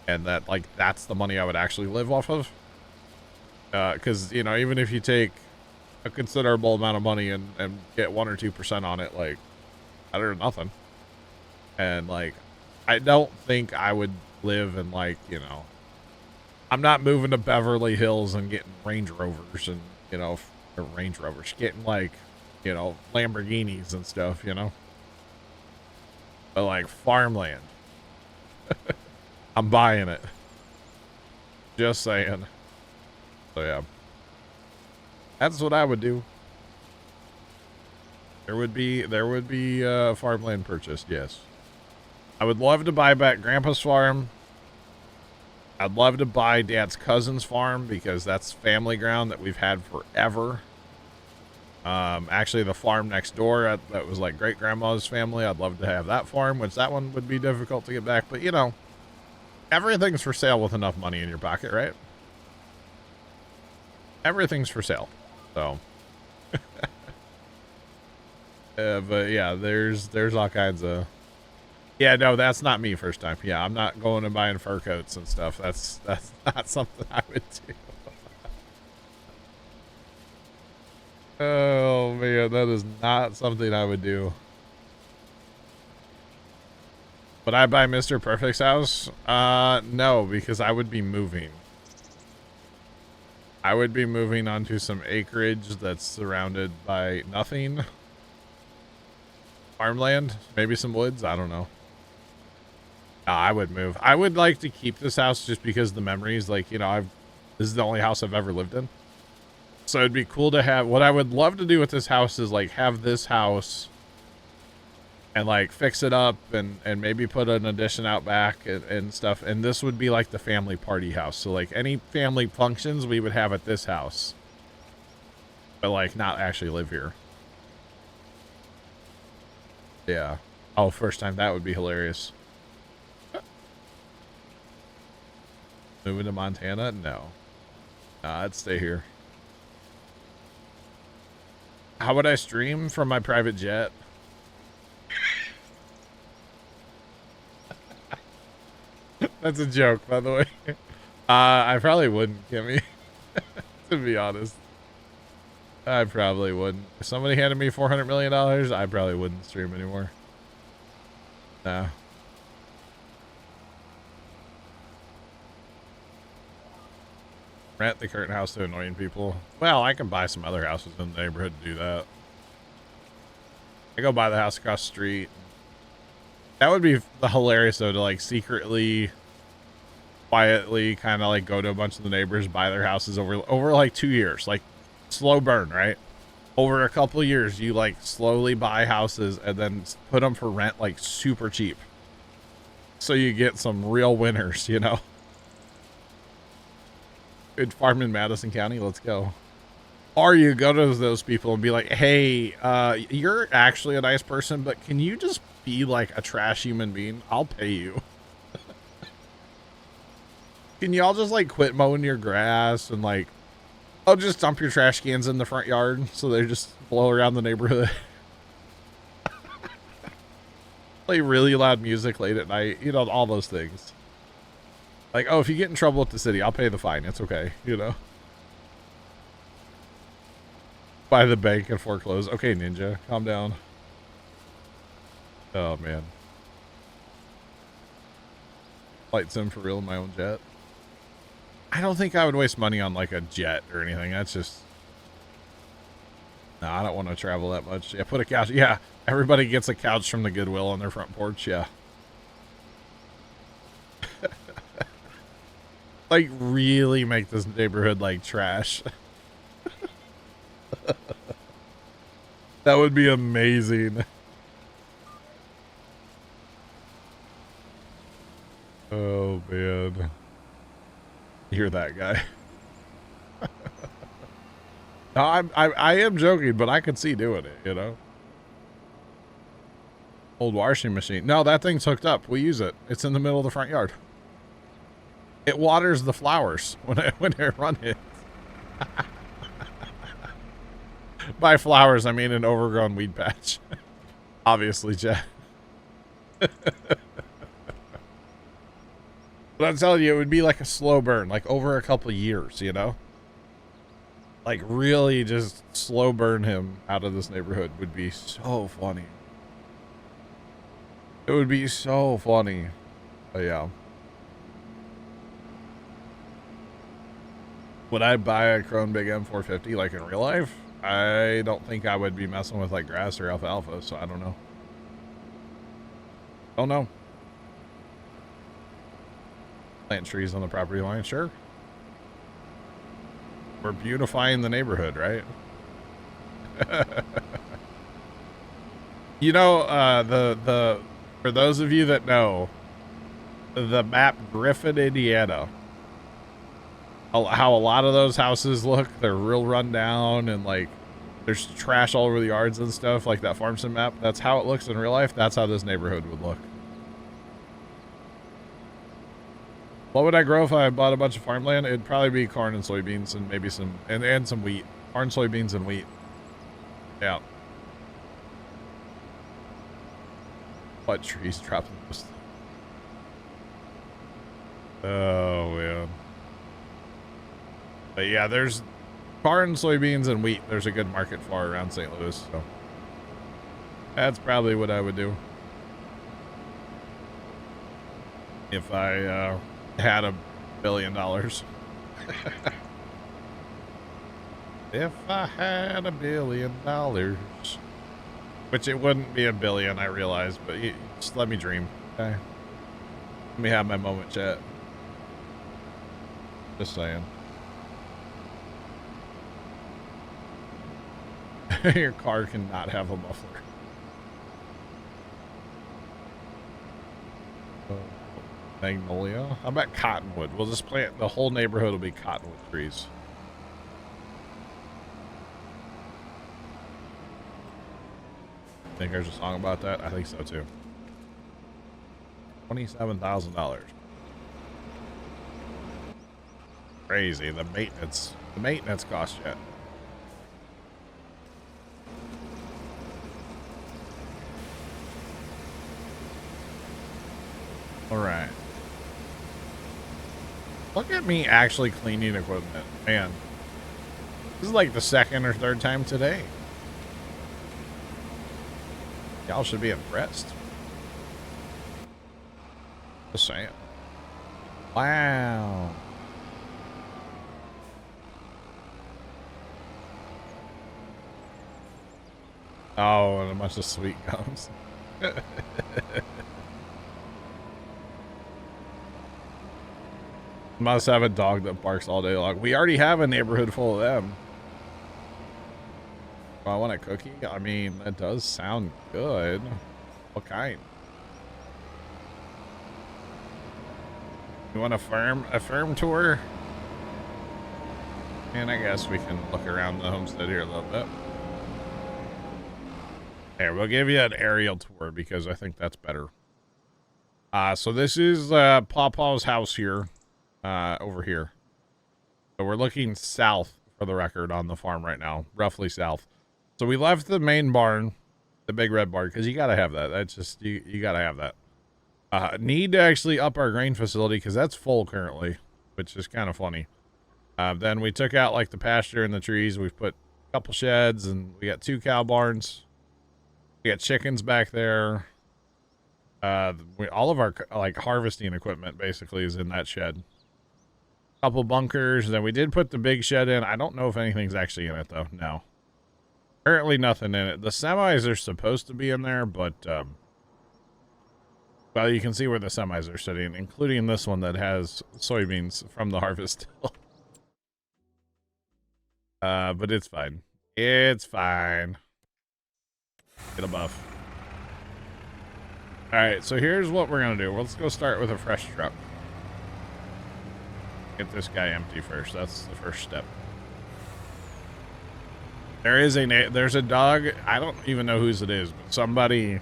And that like that's the money I would actually live off of. Cause you know, even if you take a considerable amount of money and get 1 or 2% on it, like better than nothing. And like, I don't think I would live in like, you know, I'm not moving to Beverly Hills and getting Range Rovers and, you know, Range Rovers, getting like, you know, Lamborghinis and stuff, you know, but like farmland, I'm buying it. Just saying. So yeah, that's what I would do. There would be farmland purchased. Yes. I would love to buy back Grandpa's farm. I'd love to buy Dad's cousin's farm because that's family ground that we've had forever. Actually, the farm next door that was like great grandma's family. I'd love to have that farm, which that one would be difficult to get back. But you know, everything's for sale with enough money in your pocket, right? Everything's for sale. So, but yeah, there's all kinds of. Yeah, no, that's not me first time. Yeah, I'm not going and buying fur coats and stuff. That's not something I would do. Oh man, that is not something I would do. Would I buy Mr. Perfect's house? No, because I would be moving. I would be moving onto some acreage that's surrounded by nothing. Farmland, maybe some woods, I don't know. No, I would move. I would like to keep this house just because the memories, like, you know, this is the only house I've ever lived in. So it'd be cool to have, what I would love to do with this house is like have this house and like fix it up and maybe put an addition out back and stuff. And this would be like the family party house. So like any family functions we would have at this house, but like not actually live here. Yeah. Oh, first time, that would be hilarious. Moving to Montana? No. Nah, I'd stay here. How would I stream from my private jet? That's a joke, by the way. I probably wouldn't, Kimmy. To be honest. I probably wouldn't. If somebody handed me $400 million, I probably wouldn't stream anymore. No. Rent the current house to annoying people. Well, I can buy some other houses in the neighborhood to do that. I go buy the house across the street. That would be hilarious, though, to like secretly, quietly kind of like go to a bunch of the neighbors, buy their houses over like 2 years. Like slow burn, right? Over a couple of years, you like slowly buy houses and then put them for rent like super cheap. So you get some real winners, you know? Good farm in Madison County, let's go. Or you go to those people and be like, hey, you're actually a nice person, but can you just be like a trash human being? I'll pay you. Can y'all just like quit mowing your grass and like, oh, just dump your trash cans in the front yard so they just blow around the neighborhood? Play really loud music late at night, you know, all those things. Like, oh, if you get in trouble with the city, I'll pay the fine. It's okay, you know. Buy the bank and foreclose. Okay, Ninja, calm down. Oh, man. Flight sim for real in my own jet. I don't think I would waste money on, like, a jet or anything. That's just... No, I don't want to travel that much. Yeah, put a couch. Yeah, everybody gets a couch from the Goodwill on their front porch, yeah. Like, really make this neighborhood, like, trash. That would be amazing. Oh, man. You're that guy. No, I am joking, but I could see doing it, you know? Old washing machine. No, that thing's hooked up. We use it. It's in the middle of the front yard. It waters the flowers when I run it. By flowers, I mean an overgrown weed patch. Obviously, Jeff. But I'm telling you, it would be like a slow burn, like over a couple of years, you know? Like really just slow burn him out of this neighborhood would be so funny. It would be so funny. But yeah. Would I buy a Krone Big M450 like in real life? I don't think I would be messing with like grass or alfalfa, so I don't know. Don't know. Plant trees on the property line, sure. We're beautifying the neighborhood, right? You know, for those of you that know, the map Griffin, Indiana, how a lot of those houses look, they're real run down and like there's trash all over the yards and stuff, like that farm sim map. That's how it looks in real life. That's how this neighborhood would look. What would I grow if I bought a bunch of farmland? It'd probably be corn and soybeans and maybe some and some wheat. Corn, soybeans, and wheat. Yeah. What trees dropping those? Oh man. But yeah, there's corn, soybeans, and wheat. There's a good market for around St. Louis, so that's probably what I would do. if I had $1 billion. If I had $1 billion, which it wouldn't be $1 billion, I realize, but just let me dream, okay? Let me have my moment, chat. Just saying. Your car cannot have a muffler. Magnolia. How about cottonwood? We'll just plant the whole neighborhood will be cottonwood trees. Think there's a song about that? I think so too. $27,000. Crazy. The maintenance cost yet. All right. Look at me actually cleaning equipment. Man, this is like the second or third time today. Y'all should be impressed. Just saying. Wow. Oh, and a bunch of sweet gums. Must have a dog that barks all day long. We already have a neighborhood full of them. Oh, I want a cookie? I mean, that does sound good. What kind? You want a farm tour? And I guess we can look around the homestead here a little bit. Here, we'll give you an aerial tour because I think that's better. So this is Pawpaw's house here. Over here. So we're looking south for the record on the farm right now, roughly south. So we left the main barn, the big red barn, because you gotta have that. That's just you gotta have that. Need to actually up our grain facility because that's full currently, which is kind of funny. Then we took out like the pasture and the trees. We've put a couple sheds and we got 2 cow barns. We got chickens back there. All of our like harvesting equipment basically is in that shed. Couple bunkers. Then we did put the big shed in. I don't know if anything's actually in it though. No, currently nothing in it. The semis are supposed to be in there, but well, you can see where the semis are sitting, including this one that has soybeans from the harvest. But it's fine. It's fine. Get a buff. All right, so here's what we're gonna do. Let's go start with a fresh truck. Get this guy empty first. That's the first step. There's a dog. I don't even know whose it is, but somebody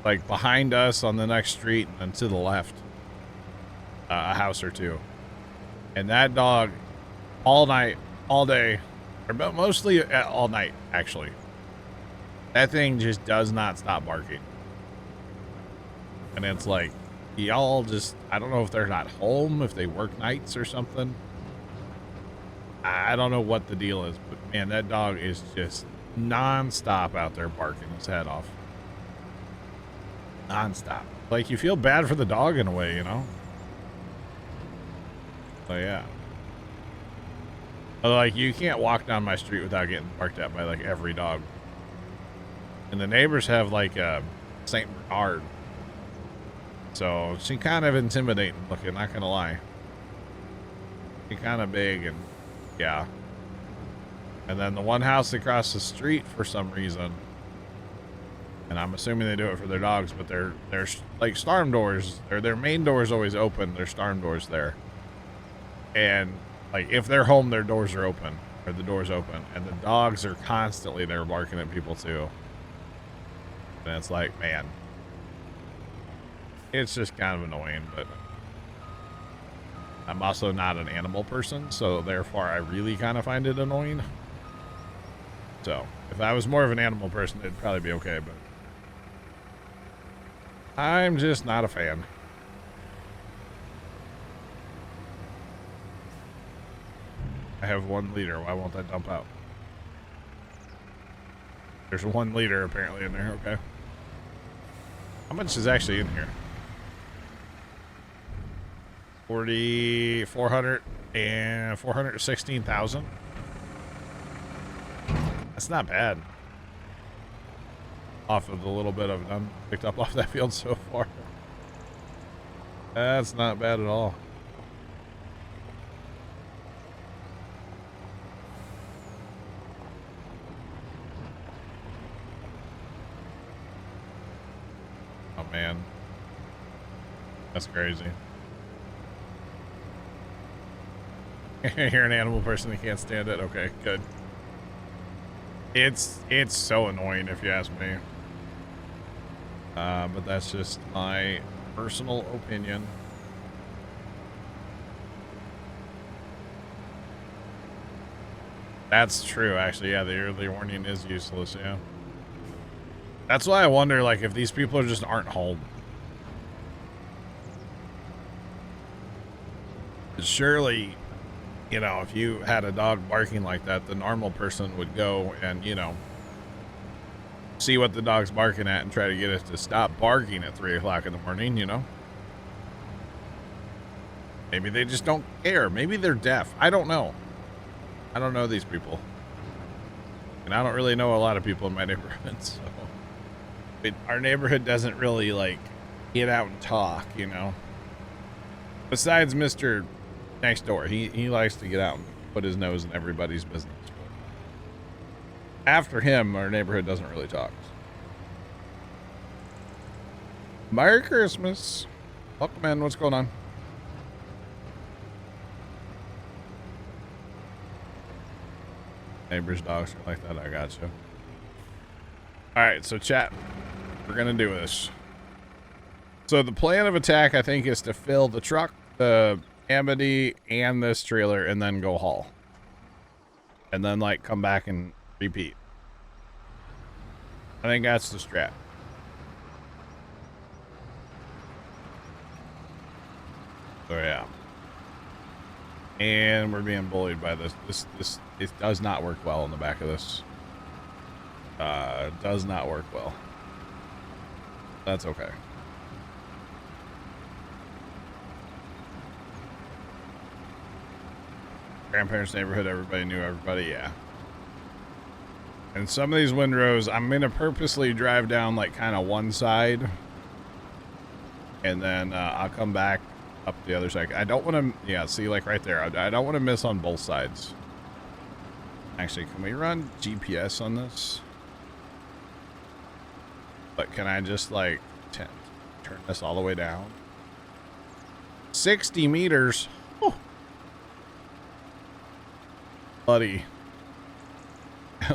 like behind us on the next street and then to the left, a house or two. And that dog all night, all day, or mostly all night, actually. That thing just does not stop barking. And it's like, y'all just, I don't know if they're not home, if they work nights or something. I don't know what the deal is, but man, that dog is just non-stop out there barking his head off. Non-stop. Like, you feel bad for the dog in a way, you know? So, yeah. Like, you can't walk down my street without getting barked at by, like, every dog. And the neighbors have, like, a St. Bernard. So, she kind of intimidating looking, not gonna lie. She kind of big and, yeah. And then the one house across the street for some reason, and I'm assuming they do it for their dogs, but they're like storm doors, or their main door is always open, their storm doors there. And, like, if they're home, their doors are open, or the door's open, and the dogs are constantly there barking at people too. And it's like, man, it's just kind of annoying, but I'm also not an animal person, so therefore I really kind of find it annoying. So if I was more of an animal person, it'd probably be okay, but I'm just not a fan. I have 1 liter. Why won't that dump out? There's 1 liter apparently in there. Okay. How much is actually in here? 400 and 416,000. That's not bad. Off of the little bit I've done, picked up off that field so far. That's not bad at all. Oh man. That's crazy. You're an animal person that can't stand it. Okay, good. It's so annoying if you ask me. But that's just my personal opinion. That's true, actually. Yeah, the early warning is useless, yeah. That's why I wonder, like, if these people just aren't home. Surely, you know, if you had a dog barking like that, the normal person would go and, you know, see what the dog's barking at and try to get it to stop barking at 3 o'clock in the morning, you know? Maybe they just don't care. Maybe they're deaf. I don't know. I don't know these people. And I don't really know a lot of people in my neighborhood, so. Our neighborhood doesn't really, like, get out and talk, you know? Besides Mr. next door. He likes to get out and put his nose in everybody's business. After him, our neighborhood doesn't really talk. Merry Christmas. Welcome in. What's going on? Neighbor's dogs are like that. I got you. All right, so chat. We're going to do this. So the plan of attack, I think, is to fill the truck, the Amity, and this trailer, and then go haul. And then, like, come back and repeat. I think that's the strat. So, yeah. And we're being bullied by this. It does not work well in the back of this. Does not work well. That's okay. Grandparents' neighborhood, everybody knew everybody, yeah. And some of these windrows, I'm going to purposely drive down, like, kind of one side. And then I'll come back up the other side. I don't want to, yeah, see, like, right there. I don't want to miss on both sides. Actually, can we run GPS on this? But can I just, like, turn this all the way down? 60 meters. Oh. Buddy.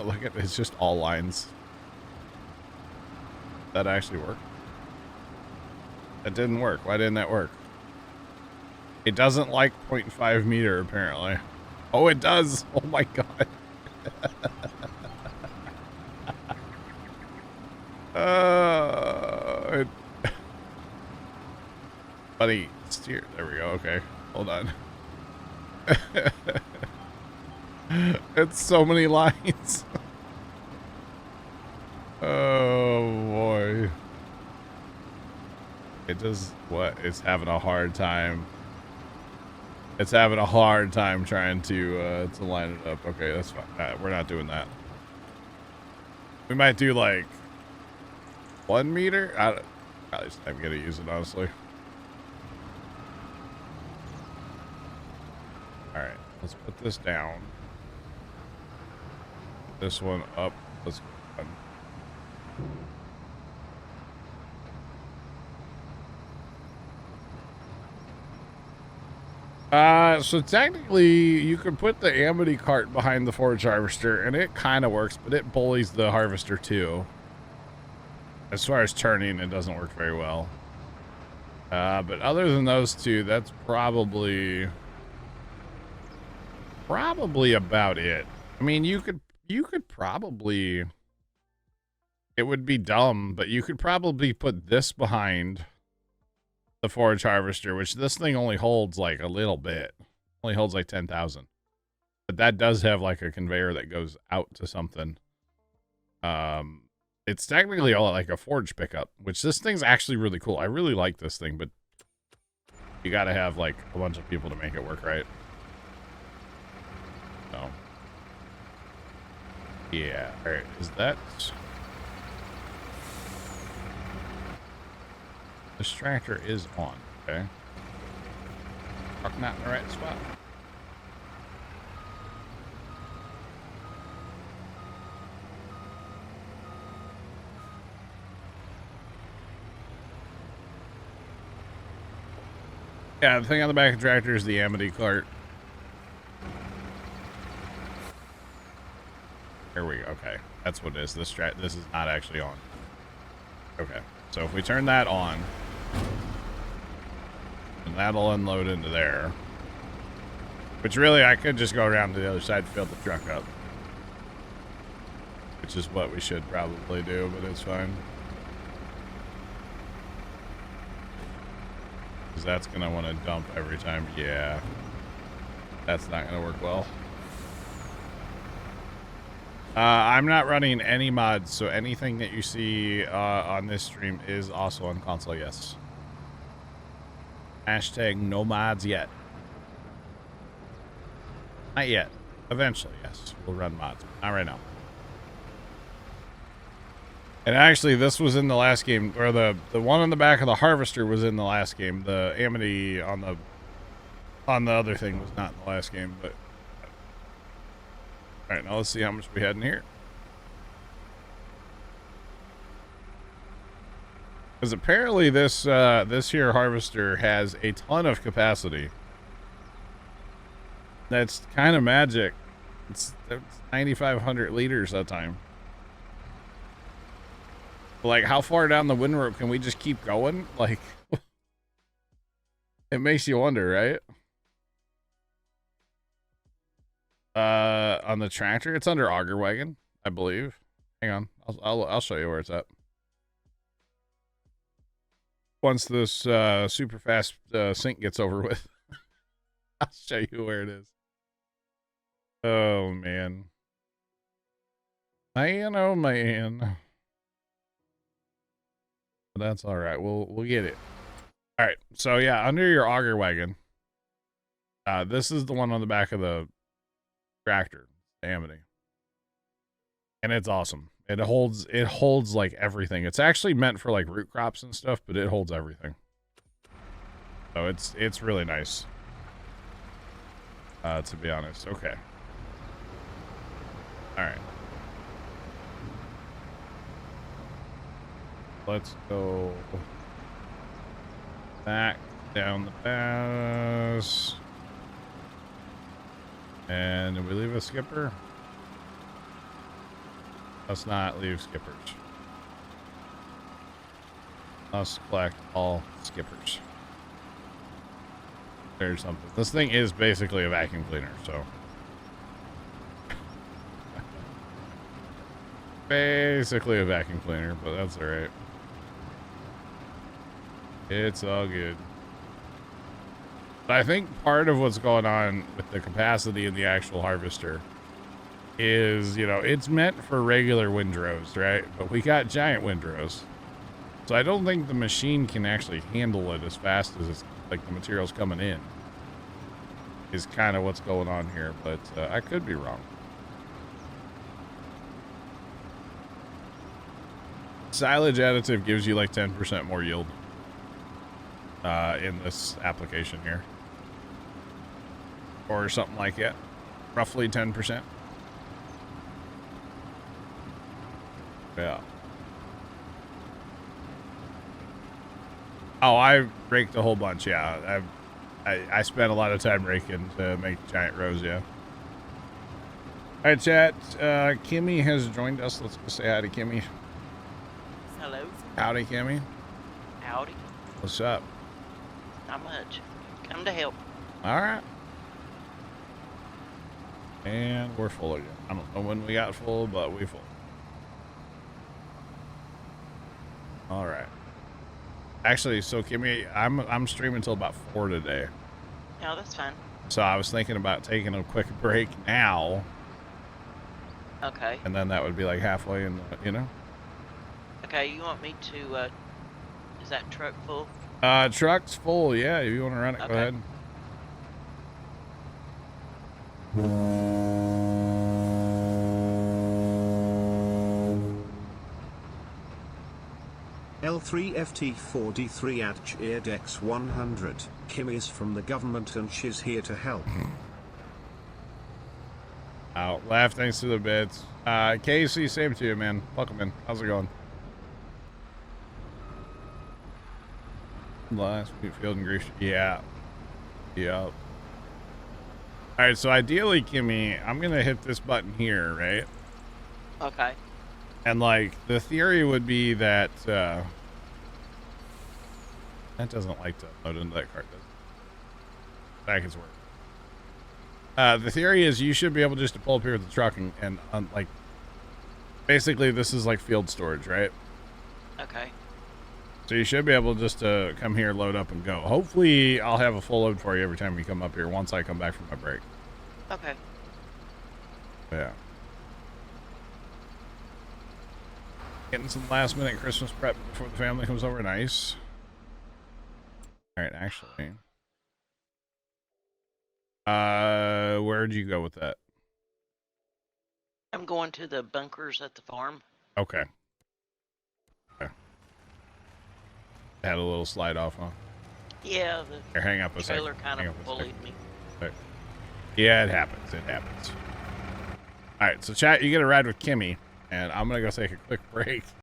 Look at it. It's just all lines. That actually worked? That didn't work. Why didn't that work? It doesn't like 0.5 meter, apparently. Oh, it does. Oh, my God. Buddy, steer. There we go. Okay. Hold on. It's so many lines. Oh, boy. It just, what? It's having a hard time. It's having a hard time trying to line it up. Okay, that's fine. We're not doing that. We might do, like, 1 meter? Probably just not gonna use it, honestly. Alright, let's put this down. This one up. Let's go on. So technically, you could put the Amity cart behind the forage harvester, and it kind of works, but it bullies the harvester too. As far as turning, it doesn't work very well. But other than those two, that's probably about it. I mean, you could probably, it would be dumb, but you could probably put this behind the forage harvester, which this thing only holds like a little bit. Only holds like 10,000. But that does have like a conveyor that goes out to something. It's technically all like a forage pickup, which this thing's actually really cool. I really like this thing, but You got to have like a bunch of people to make it work, right? So, yeah. All right. Is that this tractor is on? Okay. Park not in the right spot. Yeah, the thing on the back of the tractor is the Amity cart. Here we go. Okay, that's what it is. This is not actually on. Okay, so if we turn that on, and that'll unload into there. Which really, I could just go around to the other side to fill the truck up. Which is what we should probably do, but it's fine. Because that's going to want to dump every time. Yeah. That's not going to work well. I'm not running any mods, so anything that you see on this stream is also on console, yes. Hashtag no mods yet. Not yet. Eventually, yes. We'll run mods. Not right now. And actually, this was in the last game, or the one on the back of the harvester was in the last game. The Amity on the other thing was not in the last game, but all right, now let's see how much we had in here. Because apparently this here harvester has a ton of capacity. That's kind of magic. It's 9,500 liters at a time. Like, how far down the windrow can we just keep going? Like, it makes you wonder, right? On the tractor, it's under auger wagon, I believe. Hang on, I'll show you where it's at. Once this super fast sync gets over with, I'll show you where it is. Oh man, man, oh man. That's all right. We'll get it. All right. So yeah, under your auger wagon, this is the one on the back of the tractor, Amity, and it's awesome. It holds like everything. It's actually meant for like root crops and stuff, but it holds everything. So it's really nice. To be honest. Okay. All right. Let's go back down the pass. And did we leave a skipper? Let's not leave skippers. Let's collect all skippers. There's something. This thing is basically a vacuum cleaner, so. Basically a vacuum cleaner, but that's alright. It's all good. But I think part of what's going on with the capacity of the actual harvester is, you know, it's meant for regular windrows, right? But we got giant windrows. So I don't think the machine can actually handle it as fast as it's, like, the material's coming in. Is kind of what's going on here, but I could be wrong. Silage additive gives you like 10% more yield in this application here. Or something like that. Roughly 10%. Yeah. Oh, I raked a whole bunch, yeah. I spent a lot of time raking to make giant rows, yeah. All right, chat. Kimmy has joined us. Let's go say hi to Kimmy. Hello. Howdy, Kimmy. Howdy. What's up? Not much. Come to help. All right. And we're full again. I don't know when we got full, but we full. All right. Actually, so Kimmy, I'm streaming until about 4 today. No, that's fine. So I was thinking about taking a quick break now. Okay. And then that would be like halfway in the, you know? Okay, you want me to, is that truck full? Truck's full. Yeah, if you want to run it, Okay. go ahead. L3FT4D3 at Cheerdex 100. Kim is from the government and she's here to help. Out. Laugh, thanks to the bits. Casey, same to you, man. Welcome in. How's it going? Last week, Field and Grief. Yeah. Yep. Alright, so ideally, Kimmy, I'm gonna hit this button here, right? Okay. And, like, the theory would be that, that doesn't like to load into that cart, does it? Back is working. The theory is you should be able just to pull up here with the truck and like, basically this is like field storage, right? Okay. So you should be able just to come here, load up, and go. Hopefully, I'll have a full load for you every time you come up here once I come back from my break. Okay. Yeah. Getting some last minute Christmas prep before the family comes over. Nice. Alright, actually. Where'd you go with that? I'm going to the bunkers at the farm. Okay. Okay. Had a little slide off, huh? Yeah, the Here, hang up a second. trailer kind of bullied me. Okay. Yeah, it happens. It happens. Alright, so chat, you get a ride with Kimmy, and I'm gonna go take a quick break.